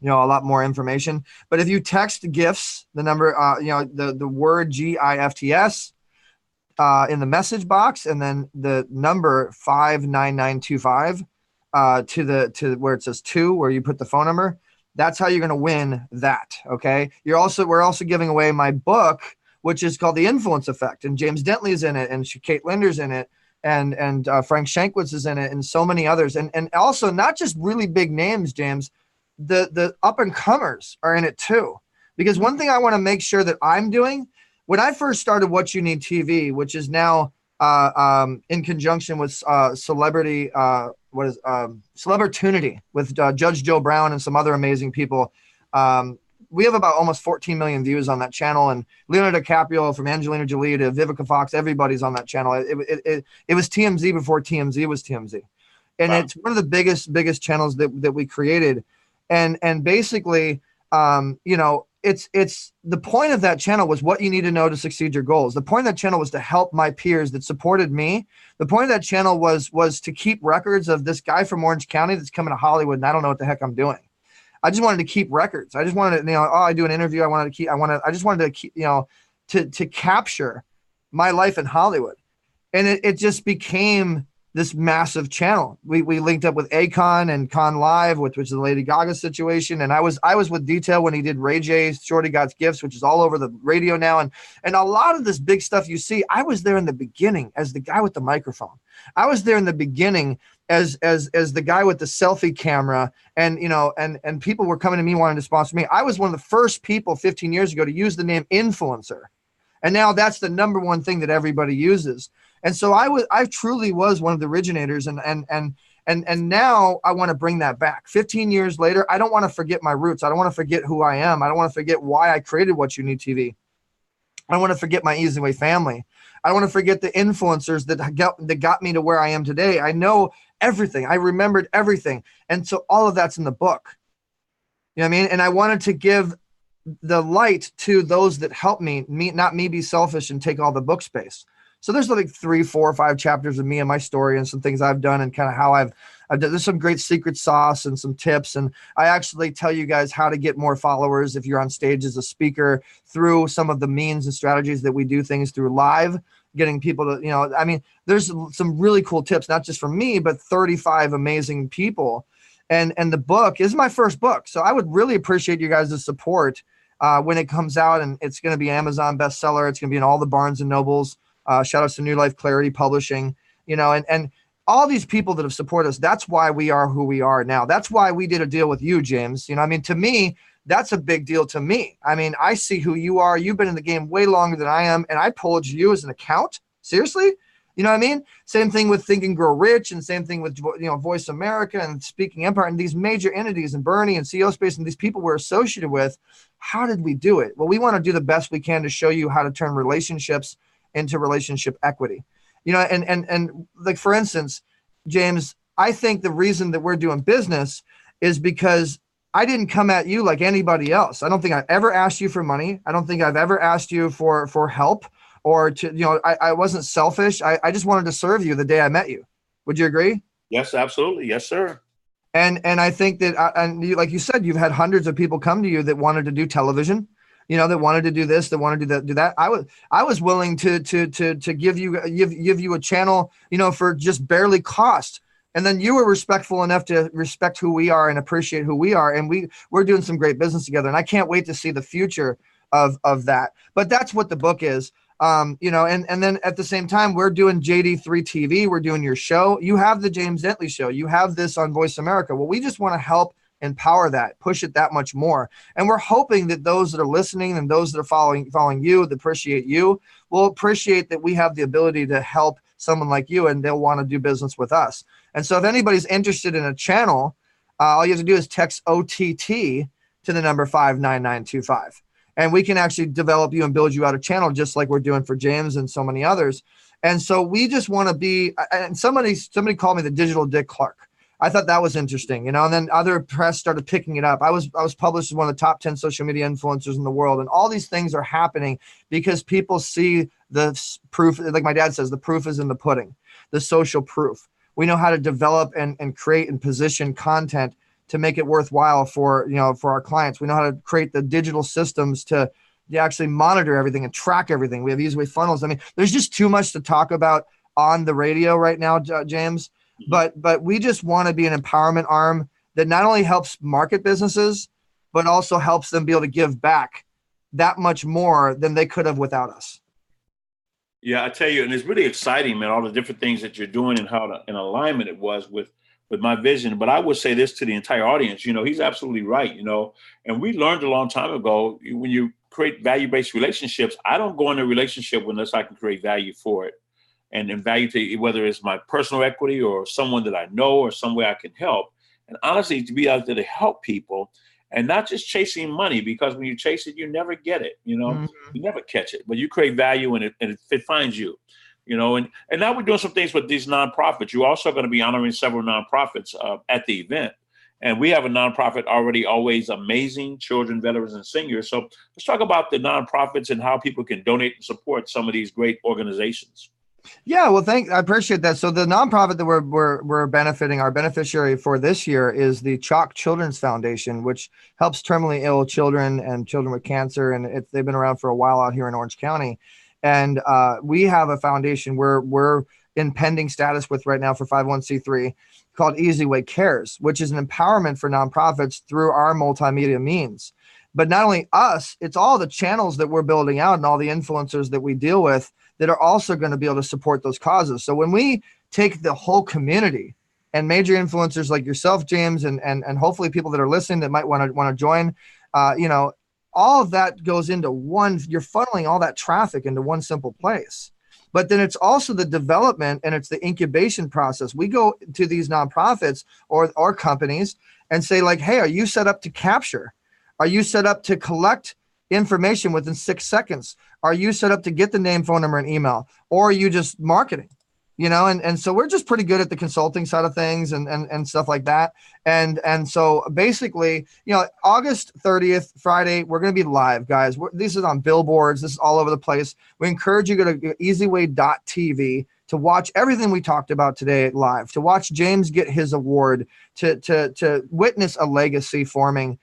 lot more information. But if you text GIFTS, the number, the word GIFTS in the message box, and then the number 59925 to where it says 2, where you put the phone number, that's how you're going to win that. Okay. We're also giving away my book, which is called The Influence Effect, and James Dentley is in it, and Kate Linder's in it, and Frank Shankwitz is in it, and so many others, and also not just really big names, James, the up and comers are in it too. Because one thing I want to make sure that I'm doing, when I first started What You Need TV, which is now in conjunction with Celebrity Celebritunity with Judge Joe Brown and some other amazing people. We have about almost 14 million views on that channel, and Leonardo DiCaprio, from Angelina Jolie to Vivica Fox, everybody's on that channel. It was TMZ before TMZ was TMZ. And It's one of the biggest channels that we created. And basically, it's the point of that channel was what you need to know to succeed your goals. The point of that channel was to help my peers that supported me. The point of that channel was to keep records of this guy from Orange County that's coming to Hollywood, and I don't know what the heck I'm doing. I just wanted to keep records. I just wanted to, I do an interview. I just wanted to keep, to capture my life in Hollywood. And it just became this massive channel. We linked up with Akon and Con Live, which was the Lady Gaga situation. And I was with Detail when he did Ray J's Shorty Got Gifts, which is all over the radio now. And a lot of this big stuff you see, I was there in the beginning as the guy with the microphone. I was there in the beginning as the guy with the selfie camera, and people were coming to me wanting to sponsor me. I was one of the first people 15 years ago to use the name influencer. And now that's the number one thing that everybody uses. And so I truly was one of the originators, and now I want to bring that back. 15 years later, I don't want to forget my roots. I don't want to forget who I am. I don't want to forget why I created What You Need TV. I don't want to forget my Easy Way family. I don't want to forget the influencers that got me to where I am today. I know everything. I remembered everything. And so all of that's in the book. You know what I mean? And I wanted to give the light to those that help me, not me be selfish and take all the book space. So there's like 3, 4, 5 chapters of me and my story and some things I've done and kind of how I've done. There's some great secret sauce and some tips. And I actually tell you guys how to get more followers if you're on stage as a speaker through some of the means and strategies that we do things through live, getting people to, there's some really cool tips, not just from me, but 35 amazing people. And the book is my first book. So I would really appreciate you guys' support when it comes out, and it's going to be Amazon bestseller. It's going to be in all the Barnes and Nobles. Shout out to New Life Clarity Publishing, and all these people that have supported us. That's why we are who we are now. That's why we did a deal with you, James. To me, that's a big deal to me. I see who you are. You've been in the game way longer than I am. And I pulled you as an account. Seriously? You know what I mean? Same thing with Think and Grow Rich, and same thing with, Voice America and Speaking Empire and these major entities, and Bernie and CEO Space and these people we're associated with. How did we do it? Well, we want to do the best we can to show you how to turn relationships into relationship equity. And like, for instance, James, I think the reason that we're doing business is because I didn't come at you like anybody else. I don't think I ever asked you for money. I don't think I've ever asked you for help, or to, I wasn't selfish. I just wanted to serve you the day I met you. Would you agree? Yes, absolutely. Yes, sir. And I think that, like you said, you've had hundreds of people come to you that wanted to do television, that wanted to do this, that wanted to do that. I was willing to give you a channel, for just barely cost. And then you were respectful enough to respect who we are and appreciate who we are. And we're doing some great business together. And I can't wait to see the future of that. But that's what the book is. And then at the same time, we're doing JD3 TV. We're doing your show. You have the James Dentley Show. You have this on Voice America. Well, we just want to help empower that, push it that much more. And we're hoping that those that are listening and those that are following you, that appreciate you, will appreciate that we have the ability to help someone like you, and they'll want to do business with us. And so if anybody's interested in a channel, all you have to do is text OTT to the number 59925. And we can actually develop you and build you out a channel, just like we're doing for James and so many others. And so we just want to be, and somebody called me the digital Dick Clark. I thought that was interesting, and then other press started picking it up. I was published as one of the top 10 social media influencers in the world. And all these things are happening because people see the proof. Like my dad says, the proof is in the pudding, the social proof. We know how to develop and create and position content to make it worthwhile for our clients. We know how to create the digital systems to actually monitor everything and track everything. We have EasyWay funnels. I mean, there's just too much to talk about on the radio right now, James. But we just want to be an empowerment arm that not only helps market businesses, but also helps them be able to give back that much more than they could have without us. Yeah, I tell you, and it's really exciting, man, all the different things that you're doing and how in alignment it was with my vision. But I would say this to the entire audience, he's absolutely right, and we learned a long time ago, when you create value-based relationships, I don't go in a relationship unless I can create value for it. And value to whether it's my personal equity or someone that I know or some way I can help. And honestly, to be out there to help people and not just chasing money, because when you chase it, you never get it, you never catch it, but you create value and it finds you, and now we're doing some things with these nonprofits. You're also going to be honoring several nonprofits at the event. And we have a nonprofit already, Always Amazing Children, Veterans, and Seniors. So let's talk about the nonprofits and how people can donate and support some of these great organizations. Yeah, well, I appreciate that. So the nonprofit that we're benefiting, our beneficiary for this year is the Chalk Children's Foundation, which helps terminally ill children and children with cancer. And they've been around for a while out here in Orange County. And we have a foundation we're in pending status with right now for 501c3 called EasyWay Cares, which is an empowerment for nonprofits through our multimedia means. But not only us, it's all the channels that we're building out and all the influencers that we deal with that are also going to be able to support those causes. So when we take the whole community and major influencers like yourself, James, and hopefully people that are listening that might want to join, all of that goes into one. You're funneling all that traffic into one simple place. But then it's also the development and it's the incubation process. We go to these nonprofits or companies and say, like, hey, are you set up to capture? Are you set up to collect information within 6 seconds? Are you set up to get the name, phone number, and email? Or are you just marketing? And so we're just pretty good at the consulting side of things and stuff like that. And so basically, August 30th, Friday, we're going to be live, guys. This is on billboards. This is all over the place. We encourage you to go to easyway.tv to watch everything we talked about today live, to watch James get his award, to witness a legacy forming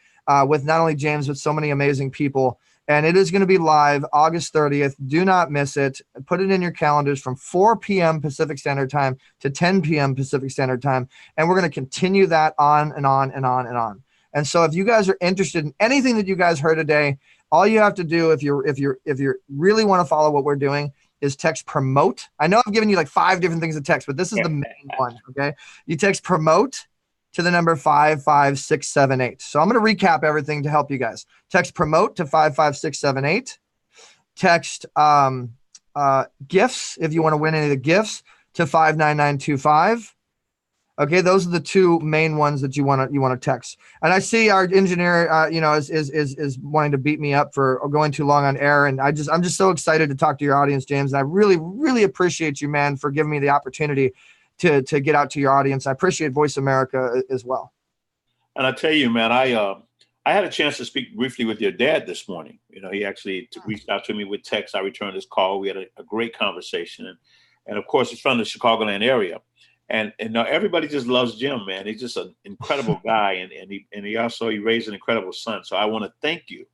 with not only James, but so many amazing people. And it is going to be live August 30th. Do not miss it. Put it in your calendars from 4 p.m. Pacific Standard Time to 10 p.m. Pacific Standard Time. And we're going to continue that on and on and on and on. And so if you guys are interested in anything that you guys heard today, all you have to do if you really want to follow what we're doing is text promote. I know I've given you like 5 different things to text, but this is the main one. Okay. You text promote to the number 55678. So I'm going to recap everything to help you guys. Text promote to 55678. Text gifts if you want to win any of the gifts to 59925. Okay, those are the two main ones that you want to text. And I see our engineer, is wanting to beat me up for going too long on air. And I'm just so excited to talk to your audience, James. And I really, really appreciate you, man, for giving me the opportunity to get out to your audience. I appreciate Voice America as well. And I tell you, man, I had a chance to speak briefly with your dad this morning. He actually reached out to me with text. I returned his call. We had a great conversation, and of course, he's from the Chicagoland area. And everybody just loves Jim, man. He's just an incredible guy, and he raised an incredible son. So I want to thank you,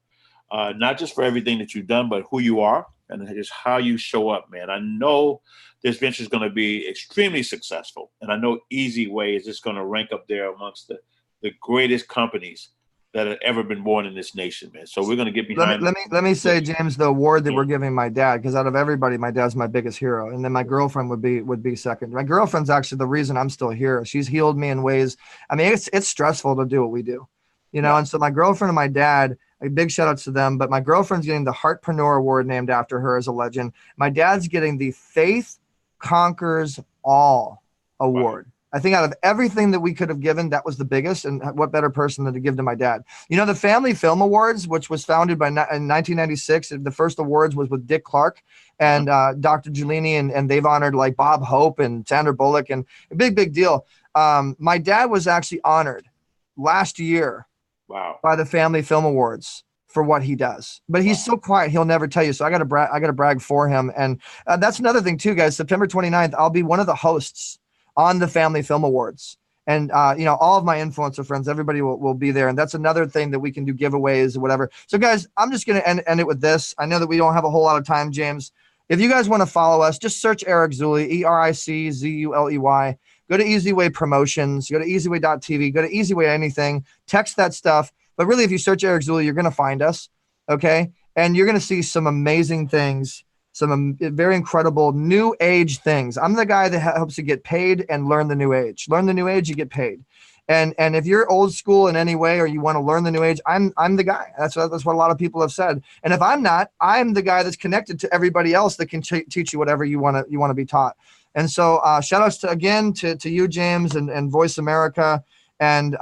not just for everything that you've done, but who you are and just how you show up, man. I know this venture is going to be extremely successful, and I know Easy Way is just going to rank up there amongst the greatest companies that have ever been born in this nation, man. So we're going to get behind. Let me say, James, the award that we're giving my dad, because out of everybody, my dad's my biggest hero, and then my girlfriend would be second. My girlfriend's actually the reason I'm still here. She's healed me in ways. I mean, it's stressful to do what we do, And so my girlfriend and my dad, a big shout out to them. But my girlfriend's getting the Heartpreneur Award named after her as a legend. My dad's getting the Faith Conquers All Award. Wow. I think out of everything that we could have given, that was the biggest. And what better person than to give to my dad? The Family Film Awards, which was founded in 1996, the first awards was with Dick Clark and Dr. Giuliani, and they've honored like Bob Hope and Sandra Bullock, and a big deal. My dad was actually honored last year by the Family Film Awards for what he does, but he's so quiet. He'll never tell you. So I got to brag for him. And that's another thing too, guys. September 29th, I'll be one of the hosts on the Family Film Awards. And, all of my influencer friends, everybody will be there. And that's another thing that we can do, giveaways or whatever. So guys, I'm just going to end it with this. I know that we don't have a whole lot of time, James. If you guys want to follow us, just search Eric Zuley, ERICZULEY. Go to Easy Way Promotions, go to easyway.tv, go to Easy Way anything, text that stuff. But really, if you search Eric Zuley, you're going to find us. Okay. And you're going to see some amazing things, some very incredible new age things. I'm the guy that helps you get paid and learn the new age. Learn the new age, you get paid. And if you're old school in any way, or you want to learn the new age, I'm the guy. That's what a lot of people have said. And if I'm not, I'm the guy that's connected to everybody else that can teach you whatever you want to be taught. And so shout outs to you, James, and Voice America. And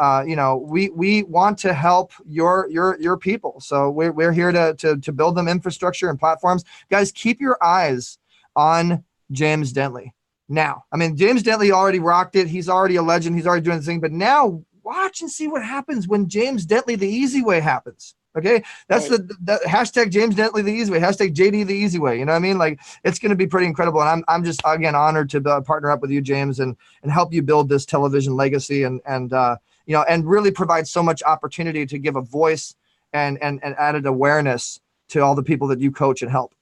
we want to help your people. So we're here to build them infrastructure and platforms. Guys, keep your eyes on James Dentley. Now, I mean, James Dentley already rocked it. He's already a legend. He's already doing the thing. But now watch and see what happens when James Dentley the Easy Way happens. Okay, that's right. the hashtag James Dentley the Easy Way, hashtag JD the Easy Way. You know what I mean? Like, it's going to be pretty incredible. And I'm just, again, honored to partner up with you, James, and help you build this television legacy and really provide so much opportunity to give a voice and added awareness to all the people that you coach and help.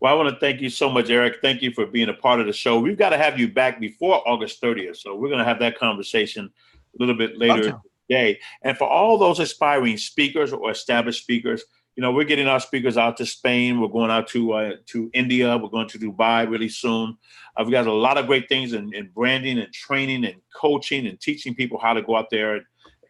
Well, I want to thank you so much, Eric. Thank you for being a part of the show. We've got to have you back before August 30th. So we're going to have that conversation a little bit later today. And for all those aspiring speakers or established speakers, we're getting our speakers out to Spain. We're going out to India. We're going to Dubai really soon. We've got a lot of great things in branding and training and coaching and teaching people how to go out there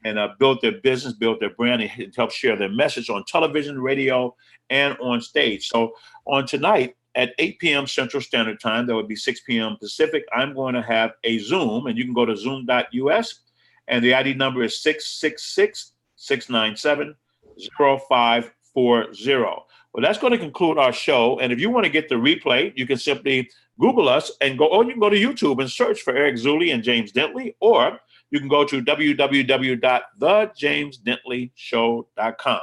and build their business, build their brand, and help share their message on television, radio, and on stage. So on tonight at 8 p.m. Central Standard Time, that would be 6 p.m. Pacific, I'm going to have a Zoom, and you can go to zoom.us, and the ID number is 666-697-0540. Well, that's going to conclude our show. And if you want to get the replay, you can simply Google us and you can go to YouTube and search for Eric Zuley and James Dentley, or you can go to www.thejamesdentleyshow.com.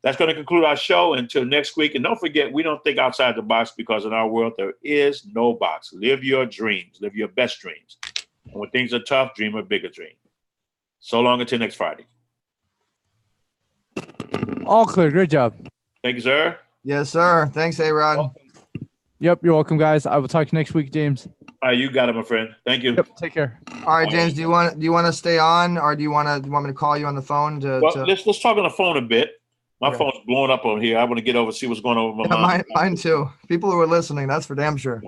That's going to conclude our show until next week. And don't forget, we don't think outside the box, because in our world, there is no box. Live your dreams. Live your best dreams. And when things are tough, dream a bigger dream. So long until next Friday. All clear. Great job. Thank you, sir. Yes, sir. Thanks, A-Rod. Yep, you're welcome, guys. I will talk to you next week, James. All right, you got it, my friend. Thank you. Yep, take care. All right, James. Do you want to stay on, or do you want me to call you on the phone? Let's talk on the phone a bit. My phone's blowing up on here. I want to get over, see what's going on with my mind. Mine too. People who are listening, that's for damn sure.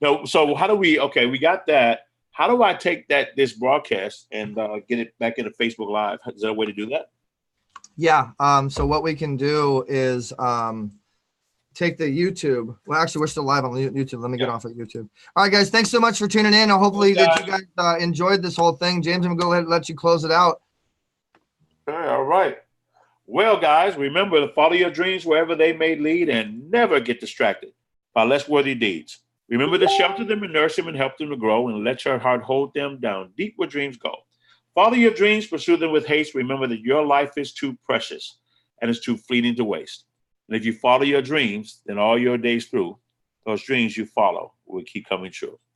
No, so how do we got that. How do I take this broadcast and get it back into Facebook Live? Is there a way to do that? Yeah. So what we can do is take the YouTube. Well, actually, we're still live on YouTube. Let me get off at YouTube. All right, guys. Thanks so much for tuning in. Hopefully that you guys enjoyed this whole thing. James, I'm going to go ahead and let you close it out. Okay, all right. Well, guys, remember to follow your dreams wherever they may lead and never get distracted by less worthy deeds. Remember to shelter them and nurse them and help them to grow and let your heart hold them down deep where dreams go. Follow your dreams, pursue them with haste. Remember that your life is too precious and it's too fleeting to waste. And if you follow your dreams, then all your days through, those dreams you follow will keep coming true.